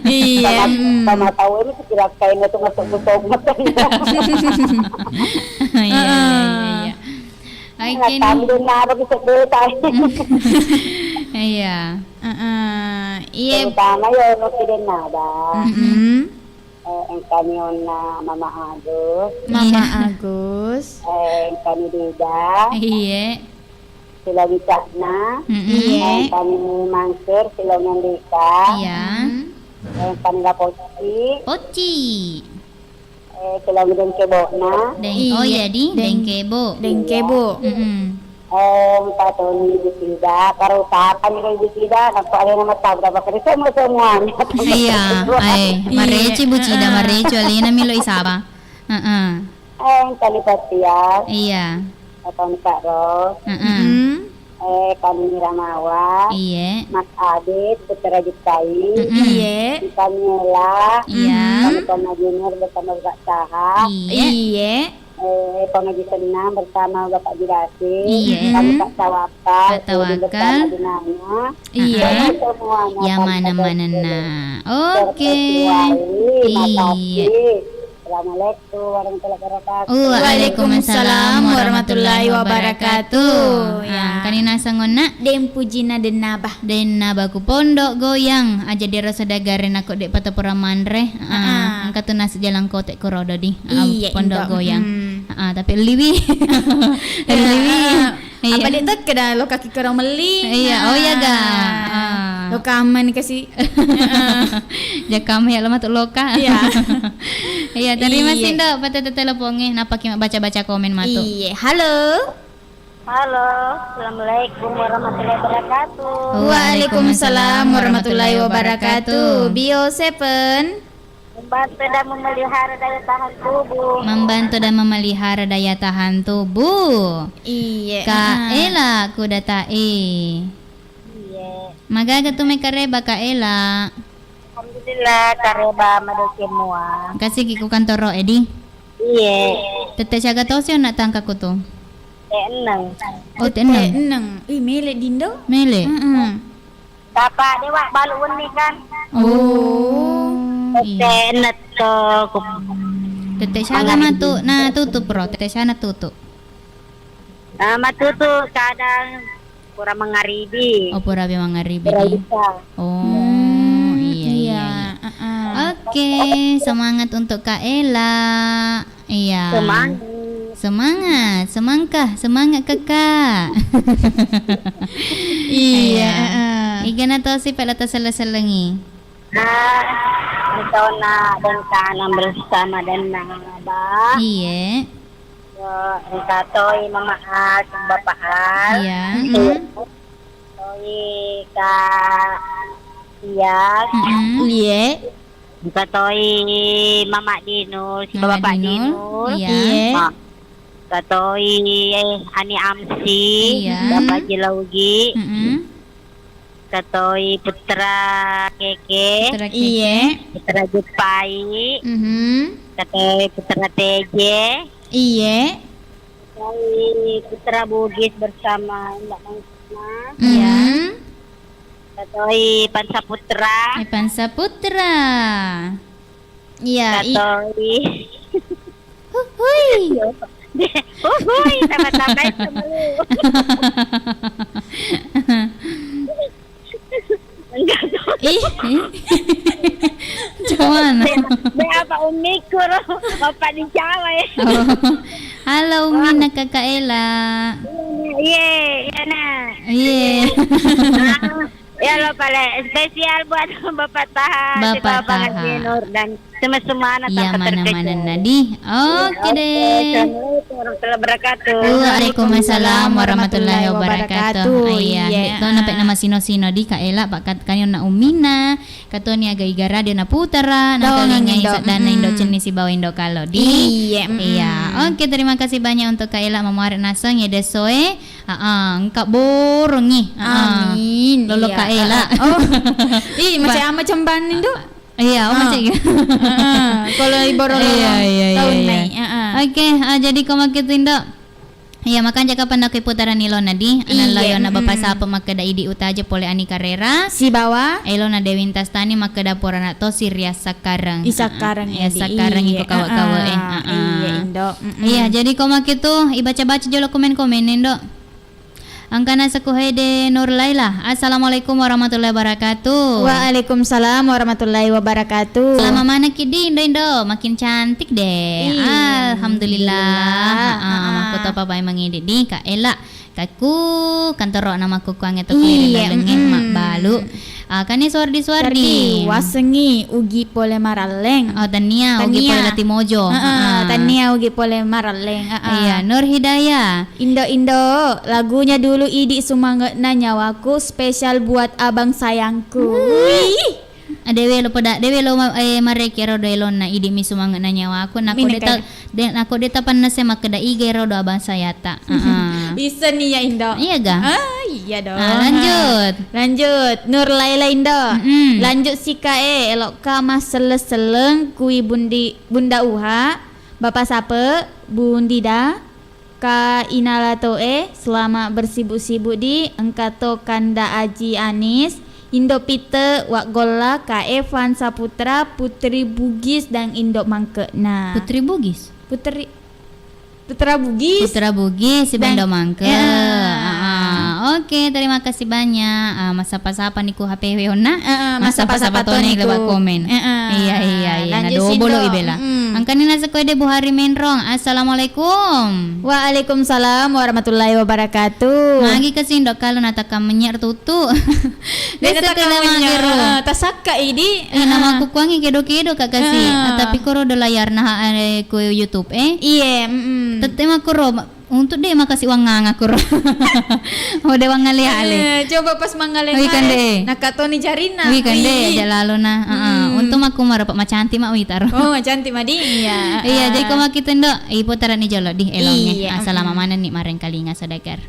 Speaker 1: Iya.
Speaker 5: Sama tahu ini kira kain itu masuk busuk mata.
Speaker 2: Iya. Oke.
Speaker 5: Kami na bagi sebetay.
Speaker 2: Iya.
Speaker 1: Iya.
Speaker 5: Terutama ya no tidak nada. Ang kanyon na Mama Agus.
Speaker 1: Mama Agus.
Speaker 5: Ang kanyo Dida.
Speaker 2: Iya.
Speaker 5: Sila Wicakna.
Speaker 1: Iya.
Speaker 5: Ang kanyo Mansur. Sila Nyandika.
Speaker 2: Iya.
Speaker 5: Ang kanila Poci.
Speaker 2: Poci.
Speaker 5: Sila Mideng Kebo na.
Speaker 2: Oh ya di Dengkebo.
Speaker 1: Dengkebo.
Speaker 5: Ang Patoni Bisida. Karusapan ni Bisida. Nagpaalin na matag. Dapat ka rin semua.
Speaker 2: Iya. Ay, mareci bucida mareci alina milo isaba.
Speaker 5: Ang Kalipatias.
Speaker 2: Iya.
Speaker 5: Atau Kak Ros. Kami Ramawa.
Speaker 2: Iya.
Speaker 5: Mas Adit, Putra Jutai.
Speaker 1: Iya.
Speaker 5: Kamiela.
Speaker 2: Iya.
Speaker 5: Kami Pama Junior bersama Bapak Saha.
Speaker 1: Iya.
Speaker 5: Pengaji senam bersama Bapak Jidasi.
Speaker 2: Iya.
Speaker 5: Kami Pak Tawakal.
Speaker 2: Pak Tawakal.
Speaker 5: Bersama Dinanya.
Speaker 1: Iya.
Speaker 5: Semuanya.
Speaker 2: Ya mana-mana nah. Oke.
Speaker 5: Iya. Assalamualaikum warahmatullahi wabarakatuh.
Speaker 2: Waalaikumsalam warahmatullahi wabarakatuh.
Speaker 1: Ya.
Speaker 2: Kanina sangona
Speaker 1: Den pujina den nabah.
Speaker 2: den nabaku Pondok Goyang aja dira sadagarin aku dek patapura manre. Angkat tunas jalan kotek korodo di
Speaker 1: Iya,
Speaker 2: Pondok
Speaker 1: indok.
Speaker 2: Goyang. Tapi liwi. Liwi.
Speaker 1: Apa dia tu kena lo kaki korang meli.
Speaker 2: Iya, oh ya ga.
Speaker 1: Lo kaman kasih.
Speaker 2: Ya kami ya lama tu loka.
Speaker 1: Iya.
Speaker 2: Iya, terima
Speaker 1: Iya.
Speaker 2: kasih Dok pada teleponnya. Napa kita baca-baca komen matu.
Speaker 1: Iya. Halo.
Speaker 5: Halo, Assalamualaikum warahmatullahi wabarakatuh.
Speaker 1: Waalaikumsalam warahmatullahi wabarakatuh. Bio 7.
Speaker 5: Membantu dan memelihara daya tahan tubuh.
Speaker 2: Membantu dan memelihara daya tahan tubuh.
Speaker 1: Iya.
Speaker 2: Kak Ela kuda tae.
Speaker 5: Iya.
Speaker 2: Magaga tu may kareba Kak Ela.
Speaker 5: Alhamdulillah kareba madokin mua.
Speaker 2: Kasi kiku kantoro edi.
Speaker 5: Iya.
Speaker 2: Tete siaga tau siya na tangka ko to.
Speaker 5: Enang.
Speaker 2: O tenang.
Speaker 1: Enang. Ih, mele dindo.
Speaker 2: Mele.
Speaker 5: Bapak dewa baluun ni kan.
Speaker 2: Oh. Iya.
Speaker 5: Tenet to.
Speaker 2: Tete siaga matu na tutup bro. Tete siya na tutup.
Speaker 5: Matutu kadang kurang mengaribi.
Speaker 2: O pura bi mga ribi.
Speaker 5: Bisa.
Speaker 2: Oh. Iya. Oke, semangat untuk Kak Ela. Iya. Semangat, semangat kakak.
Speaker 1: Iya.
Speaker 2: Iga na to si pelata sala-salangi.
Speaker 5: Ikaw na dan kanang bersama dan nangaba.
Speaker 2: Iya.
Speaker 5: Ikaw to'y mamaas, bapaas.
Speaker 2: Iya.
Speaker 5: To'y ka iyak.
Speaker 1: Iya.
Speaker 5: Ikaw to'y mama Dino, si
Speaker 2: Mama
Speaker 5: bapak
Speaker 2: Dino,
Speaker 5: Dino.
Speaker 2: iya.
Speaker 5: Katoy Ani Amsi,
Speaker 2: Iya.
Speaker 5: Bapak Jilaugi,
Speaker 2: Mm-mm.
Speaker 5: katoy Putra Keke,
Speaker 2: Putra Keke.
Speaker 1: Iya.
Speaker 5: Putra Jupai, katoy Putra Teje,
Speaker 1: Iya.
Speaker 5: katoy Putra Bugis bersama Mbak Mansma,
Speaker 2: Iya.
Speaker 5: katoy Pansa Putra,
Speaker 2: Ipan Saputra.
Speaker 1: Iya.
Speaker 5: katoy
Speaker 1: Hui.
Speaker 5: Uhuy, sama-sama sama lu. Enggak tahu.
Speaker 2: Cuman.
Speaker 5: May apa umikor, Bapak di Jawa ya.
Speaker 2: Halo Umi na Kakak Ela.
Speaker 5: Iya, iya na.
Speaker 2: Iya.
Speaker 4: Ya lo paling spesial buat Bapak Taha,
Speaker 2: Bapak
Speaker 4: Bapak
Speaker 2: Taha.
Speaker 4: Nur dan semua anak
Speaker 2: Iya, mana-mana Nadi. Oke deh.
Speaker 4: Assalamualaikum warahmatullahi wabarakatuh.
Speaker 2: Waalaikumsalam warahmatullahi wabarakatuh. Iya,
Speaker 1: Iya.
Speaker 2: dek to napek nama sino-sino di kaela pak kat kanyo na umina, kato ni aga iga radio na putara, na kalinya
Speaker 1: Indo.
Speaker 2: isa dana Indo ceni si bawa Indo kalau di.
Speaker 1: Iya.
Speaker 2: Iya. Oke, terima kasih banyak untuk kaela memuarik nasang ya desoe. Engkak borongi.
Speaker 1: Amin.
Speaker 2: Lolo
Speaker 1: Iya.
Speaker 2: kaela.
Speaker 1: Oh. Ih, macam ama cemban itu.
Speaker 2: Iya, macam gitu.
Speaker 1: Kalau iborong
Speaker 2: Iya.
Speaker 1: tahun naik.
Speaker 2: Oke, jadi kau makin tindak. Iya, makan jaka pandak putaran nilo nadi. Anan layo na bapak sapa makada idi utaja pole ani karera.
Speaker 1: Si bawah.
Speaker 2: Elo na Dewintas tani makada porana to Sirias sakarang.
Speaker 1: Isakarang
Speaker 2: ya sakarang iko kawa-kawa
Speaker 1: Iya, Indo.
Speaker 2: Iya, jadi kau makin tuh ibaca-baca jolo komen-komen Indo. Angkana sakuhede Nur Laila. Assalamualaikum warahmatullahi wabarakatuh.
Speaker 1: Waalaikumsalam warahmatullahi wabarakatuh.
Speaker 2: Selama mana kidi Indo makin cantik deh.
Speaker 1: Iya.
Speaker 2: Alhamdulillah. Aku to pa bay mangidi di ka Ela. Kaku kantoro nama ku kuang itu
Speaker 1: Iya,
Speaker 2: kelilin mak balu. Kani suardi.
Speaker 1: Wasengi ugi pole maraleng.
Speaker 2: Oh tania ugi pole lati mojo.
Speaker 1: Tania ugi pole maraleng.
Speaker 2: Iya, Nur Hidayah.
Speaker 1: Indo lagunya dulu Idi Sumangga na nyawaku spesial buat abang sayangku. Wih.
Speaker 2: Dewe lo mareke ro do elon na idi mi sumanga na nyawa aku nako deta den aku deta panas se makeda ige ro do abang sayata.
Speaker 1: Bisa nih ya Indo.
Speaker 2: Iya ga?
Speaker 1: Iya dong.
Speaker 2: Lanjut.
Speaker 1: Nur Laila Indo.
Speaker 2: Mm-mm.
Speaker 1: Lanjut si kae elok ka mas seleng kui bunda uha. Bapak sape bundida ka inalatoe selama bersibuk-sibuk di engkato kanda aji Anis Indo Pite Wak Gola ka Evan Saputra Putri Bugis dan Indo Mangke. Nah,
Speaker 2: Putri Bugis.
Speaker 1: Putra Bugis.
Speaker 2: Putra Bugis si Bendo Mangke.
Speaker 1: Ya.
Speaker 2: Oke, terima kasih banyak. Masa pasapa niku HP Weona.
Speaker 1: Masa pasapa
Speaker 2: tone
Speaker 1: niku.
Speaker 2: lewat komen. Iya. Na
Speaker 1: Lanjut,
Speaker 2: dobolo
Speaker 1: Sindo.
Speaker 2: ibela. Angkani nasa koede Buhari Menrong. Assalamualaikum.
Speaker 1: Waalaikumsalam warahmatullahi wabarakatuh.
Speaker 2: Magi kasindo kalau nataka menyer tutu.
Speaker 1: Desa
Speaker 2: telemangiro.
Speaker 1: Tasaka ini.
Speaker 2: Nama aku kuangi kedo-kedo kak kasih. Tapi koro do layar nah ku YouTube
Speaker 1: Iya.
Speaker 2: Tetema koro untuk deh makasih uang nganga koro. Udah uang ngale-ale.
Speaker 1: Coba pas mangalen.
Speaker 2: Wih kan deh.
Speaker 1: Nakatoni jarina.
Speaker 2: Wih kan deh aja lalu nah. Untuk aku marah pak macanti mak witar.
Speaker 1: Oh, cantik madi. Iya.
Speaker 2: Iya, jadi kau mak kita ndok putaran ni jolo di elongnya.
Speaker 1: Iya.
Speaker 2: Asal mana nih mareng kali nggak sadakar.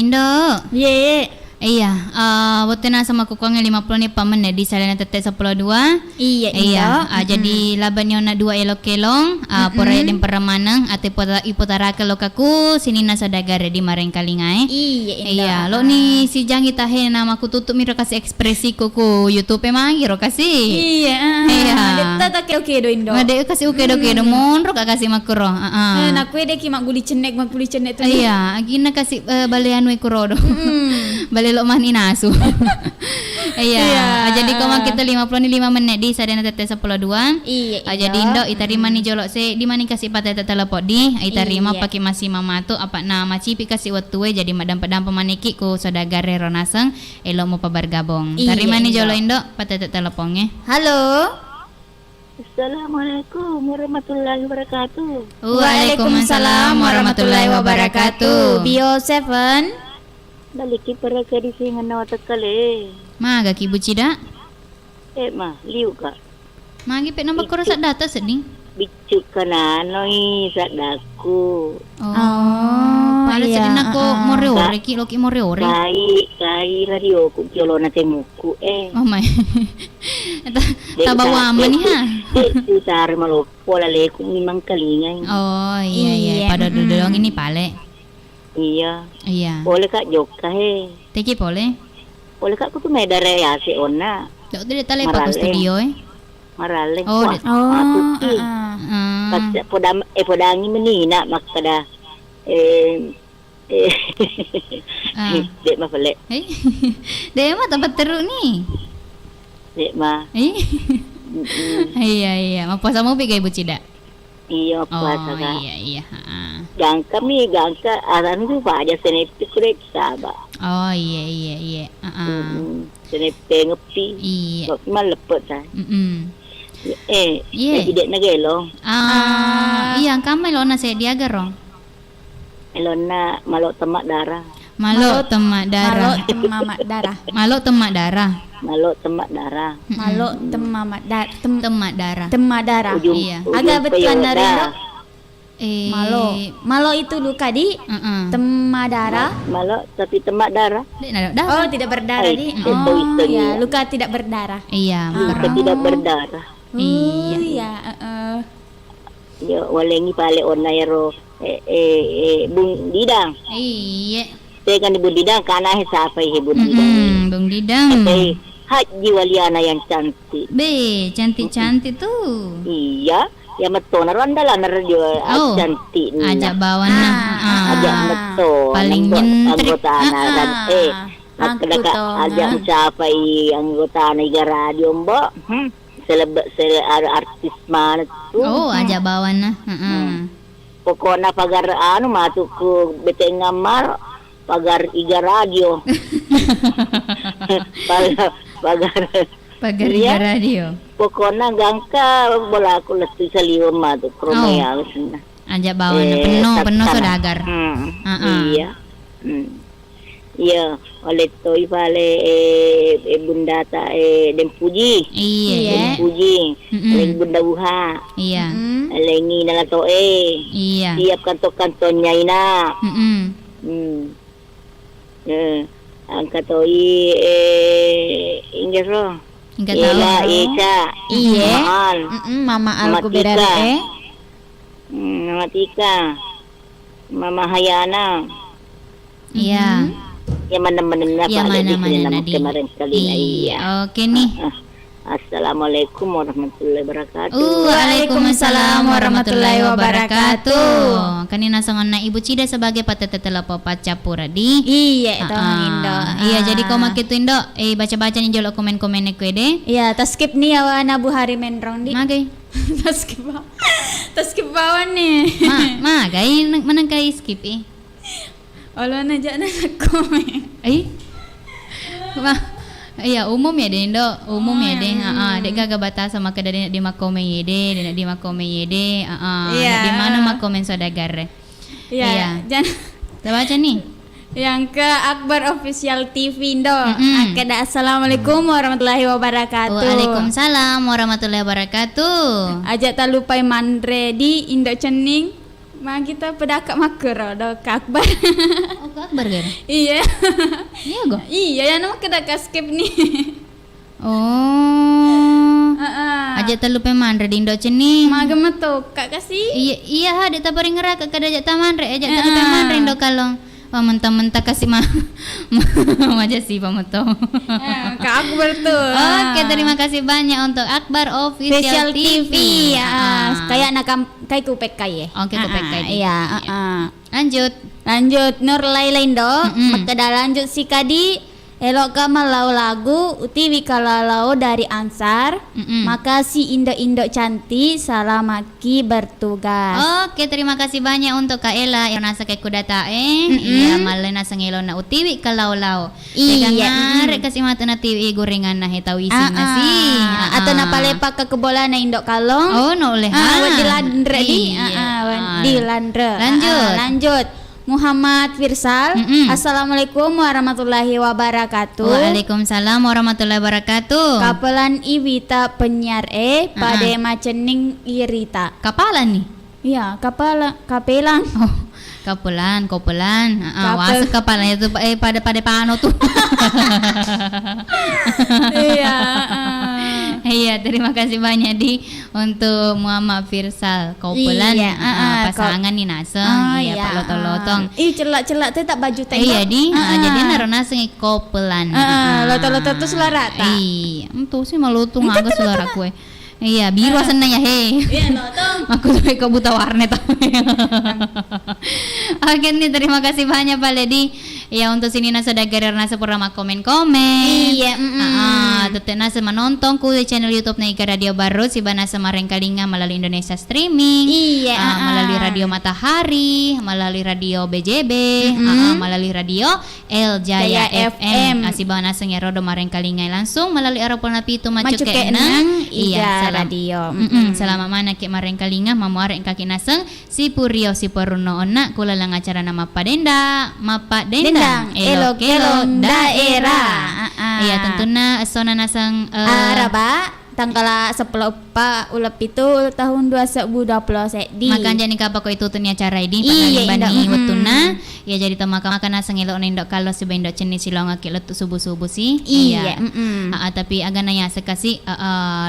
Speaker 2: Indo.
Speaker 1: Ye.
Speaker 2: Iya, botena sama kukuangnya 50 ni pamen di salana tete 12.
Speaker 1: Iya,
Speaker 2: Iya, jadi laban na dua elok-elong, porai din paramanang ate ipotara ke lokaku sini na sadagare di mareng kalingai. Iya, lo ni si jangi tahe nama ku tutup miro kasih ekspresi ku YouTube mangi ro kasih.
Speaker 1: Iya. Detta tak oke do Indo.
Speaker 2: Ngade kasih oke do monro ka kasih makuro.
Speaker 1: Na kue dek mak guli cenek tu.
Speaker 2: Iya, agina kasih balean we kurodo. Bale lo mani nasu. Iya. Jadi kau kita 55 menit di sadana tete 12.
Speaker 1: Iya.
Speaker 2: Jadi Indo itarima ni jolok se di mani kasih patah telepon di itarima pakai masih mamatu apa nama cipi kasih waktu jadi madam padam pemaniki ku sodagare ronaseng elo mau bergabung. Tarima ni jolok Indo patah teleponnya.
Speaker 1: Halo.
Speaker 5: Assalamualaikum warahmatullahi wabarakatuh.
Speaker 2: Waalaikumsalam warahmatullahi wabarakatuh.
Speaker 1: Bio 7.
Speaker 5: Baliki para kadi singan na watakale.
Speaker 2: Maga ki bucida.
Speaker 5: Ma, liu ka.
Speaker 2: Magi pe nombor koro sak data seding.
Speaker 5: Bicu kananoi sa daku.
Speaker 2: Pala seding nako moreore ki loki moreore.
Speaker 5: Kai radio ku jolo na temuku
Speaker 2: Oh my. Tabawa man ha.
Speaker 5: Sar malo pola le ku mimang kalingan.
Speaker 2: Oh iya. Pada dudong ini pale.
Speaker 5: Iya.
Speaker 2: Boleh
Speaker 5: kak joka he.
Speaker 2: Teki boleh.
Speaker 5: Boleh kak ku tu medare ya si ona.
Speaker 2: Dok dia tale pa studio
Speaker 5: Marale.
Speaker 2: Oh.
Speaker 5: Pas podangi menina makada dek ma pale.
Speaker 2: Dek ma tempat teruk ni.
Speaker 5: Dek ma.
Speaker 2: Iya. Mapuasa mo bigay bucida.
Speaker 5: Iya puasa ka.
Speaker 2: Iya.
Speaker 5: Gangka aran tu pa aja senepi kurek saba.
Speaker 2: Oh iya.
Speaker 5: Senepi ngepi.
Speaker 2: Iya.
Speaker 5: Kok malepet sa.
Speaker 2: Iya.
Speaker 5: Tidak nagelo.
Speaker 2: Iya kamay lo na se diagarong.
Speaker 5: Elona malo temak darah.
Speaker 2: Malo temak darah.
Speaker 1: Iya. Agak betulan dari itu. Malo itu luka di temak darah.
Speaker 5: Malo tapi temak darah.
Speaker 1: Oh, tidak berdarah di. Ya, luka tidak berdarah.
Speaker 2: Iya,
Speaker 5: luka tidak berdarah.
Speaker 1: Iya.
Speaker 5: Yo walengi pale onayro Bung Didang.
Speaker 2: Iya.
Speaker 5: Tekan Bung Didang kana siapa Bung Didang?
Speaker 2: Bung Didang.
Speaker 5: Haji Waliana yang cantik.
Speaker 2: Cantik tuh.
Speaker 5: Iya. Ya meto narondalan radio cantik ni.
Speaker 2: Ajak bawa
Speaker 5: ajak meto.
Speaker 2: Paling nyentrik.
Speaker 5: Anggota anak ajak siapa anggota negara radio mbok. Artis mana tu?
Speaker 2: Ajak bawa na.
Speaker 5: Pokoknya pagar masuk ke beteng ngamar pagar iga radio.
Speaker 2: pagar iga radio.
Speaker 5: Pokoknya gangka bola aku lesu saliwam tu kromaya sana.
Speaker 2: Ajak bawa na penuh saudagar.
Speaker 5: Iya. Iya, oleh tu ipale bunda ta Dempuji.
Speaker 2: Iya.
Speaker 5: Dempuji. Leng bunda buha.
Speaker 2: Iya.
Speaker 5: Lengi nala to
Speaker 2: Iya.
Speaker 5: Siap kanto-kantonnya ina. Angkat to ingero.
Speaker 2: Enggak tahu.
Speaker 5: Eka.
Speaker 1: Iya. Mama Al Kuberare.
Speaker 5: Mama Tika. Mama Hayana.
Speaker 2: Iya.
Speaker 5: Yang mana-mana kemarin sekali.
Speaker 2: Iya. Oke nih.
Speaker 5: Assalamualaikum warahmatullahi wabarakatuh.
Speaker 2: Waalaikumsalam warahmatullahi wabarakatuh. Kanina sangon na Ibu Cida sebagai patetela popat capuradi.
Speaker 1: Iya, itu Indo.
Speaker 2: Iya, jadi kau makitu Indo. Baca-baca nih jolok komen-komen kuede.
Speaker 1: Iya, tas skip nih awana Bu Hari Menrong di.
Speaker 2: Magai.
Speaker 1: Tas skip bawah nih.
Speaker 2: Magai menang kai skip
Speaker 1: Olo na dyan na komen.
Speaker 2: Iya umum ya deh Indo, umum ya deh. Dek gak batas sama kedai di makomen yede, di makomen yede. Di mana makomen saudagar.
Speaker 1: Iya. Jangan.
Speaker 2: Kita baca nih.
Speaker 1: Yang ke Akbar Official TV Indo. Akada assalamualaikum warahmatullahi wabarakatuh.
Speaker 2: Waalaikumsalam warahmatullahi wabarakatuh.
Speaker 1: Aja tak lupa mandre di Indo Cening. Ma kita pedakak maker do ka Akbar.
Speaker 2: Oh, ke Akbar kan?
Speaker 1: Iya.
Speaker 2: Iya go.
Speaker 1: Iya, ya nama kedaka skip nih.
Speaker 2: Oh. Aja telu pemandre di Indo cening.
Speaker 1: Maga meto kak kasih.
Speaker 2: Iya ha de tapari ngerak kada aja tamandre aja telu pemandre Indo kalong. Wah mentah-mentah kasih mah aja sih pameto.
Speaker 1: Kak Akbar tuh.
Speaker 2: Oke, terima kasih banyak untuk Akbar Official TV.
Speaker 1: Ya, kayak kayak kupek ya.
Speaker 2: Oke, kupek kayak.
Speaker 1: Iya, Lanjut Nur Lailain do. Makada lanjut si Kadi. Elok kama lagu uti wikalalau dari Ansar. Makasih Indo cantik, salamaki bertugas.
Speaker 2: Oke, terima kasih banyak untuk Kak Ela yang nasa kay kudataeng. Iya, malena sangelo na uti wikalau-lau.
Speaker 1: Iya.
Speaker 2: Rek kasih mata na tiwi gorengan na hetaw isin na si.
Speaker 1: Atau napalepak ke kebola na Indo kalong.
Speaker 2: Oh, no oleh.
Speaker 1: Di landre di. Di landre. Lanjut. Muhammad Firsal. Assalamualaikum warahmatullahi wabarakatuh.
Speaker 2: Waalaikumsalam warahmatullahi wabarakatuh.
Speaker 1: Kapelan Iwita penyiar pada macening irita.
Speaker 2: Kapalan nih?
Speaker 1: Iya, kapelan.
Speaker 2: Oh, kapelan. Wasa kapalan itu pada pano tuh.
Speaker 1: Iya.
Speaker 2: Iya, terima kasih banyak di untuk Muhammad Firsal Kaupelan.
Speaker 1: Iya,
Speaker 2: pasangan nih naseng. Iya, Pak lotong-lotong.
Speaker 1: Celak-celak tuh tak baju tengok.
Speaker 2: Iya di, jadi naruh naseng Kaupelan.
Speaker 1: Lotong-lotong tuh suara rata.
Speaker 2: Iya, itu sih malutung agak suara kue. Iya, biru asennya hei.
Speaker 1: Iya, lotong.
Speaker 2: Aku sampai ke buta warnet. Oke nih, terima kasih banyak Pak Ledi. Ya untuk sini nasa dagarir nasa programa komen.
Speaker 1: Iya.
Speaker 2: Tetap nasa menonton ku di channel YouTube na Ika Radio Baru si nasa Mareng Kalinga melalui Indonesia Streaming.
Speaker 1: Iya.
Speaker 2: Melalui Radio Matahari, melalui Radio BJB, melalui Radio El Jaya FM. Asiba nasa ngerodo Mareng Kalinga langsung melalui Aropol Napitu Macu Keenang.
Speaker 1: Iya, radio.
Speaker 2: Selama mana ke Mareng Kalinga mamuareng kaki naseng si Purio si Peruno ona kula lang acara nama Padenda elok-elok daerah. Iya tentunya sona nasang
Speaker 1: Araba tangkala 10 ulap itu tahun 2020 di.
Speaker 2: Makan jani kapako itu tunya acara ini panalimbani wetuna. Ya jadi tamaka makan nasang elok nindok kalau si bendok ceni silong akil letu subuh-subuh sih.
Speaker 1: Iya.
Speaker 2: Tapi agak nanya sekasi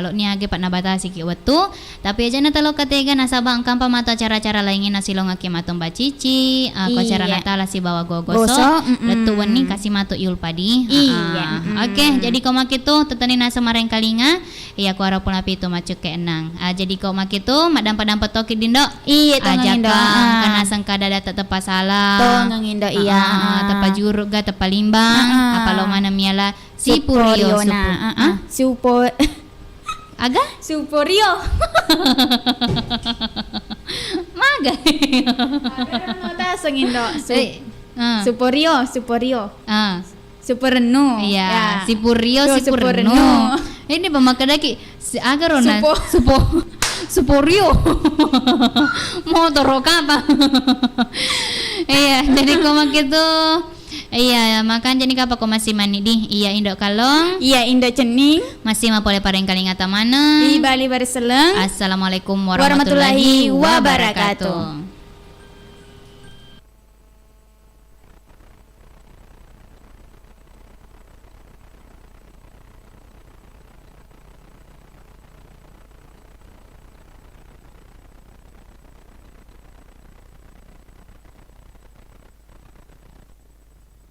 Speaker 2: lo ni age pat nabatasi ki wetu. Tapi aja na talo katega nasaba ang kampa mata acara-acara lainnya nasilong ake matung bacici. Ko acara natala si bawa gogoso. Letu weni kasih matu iul padi.
Speaker 1: Iya.
Speaker 2: Oke, jadi kau makitu tetani nasa Mareng Kalinga. Iya ko arapun api itu macu keenang. Jadi kau makitu mak dampat toki dindo.
Speaker 1: Iya tongeng indo.
Speaker 2: Karena sangka dada tepa salah.
Speaker 1: Tongeng indo iya.
Speaker 2: Tepa juruk ga tepa limbang. Apa lo mana miala si Purio Aga?
Speaker 1: Suporio.
Speaker 2: Maga.
Speaker 1: Ada sengindo. Suporio. Superno.
Speaker 2: Iya, si Purio. Ini pemakadaki si Agarona. Suporio. Motor apa? Iya, jadi koma gitu. Iya, makan jadi kapal ko masih mani di. Iya Indo kalong.
Speaker 1: Iya Indo cening.
Speaker 2: Masih mapole pareng kalinga tamana.
Speaker 1: Di Bali Barseleng.
Speaker 2: Assalamualaikum warahmatullahi wabarakatuh.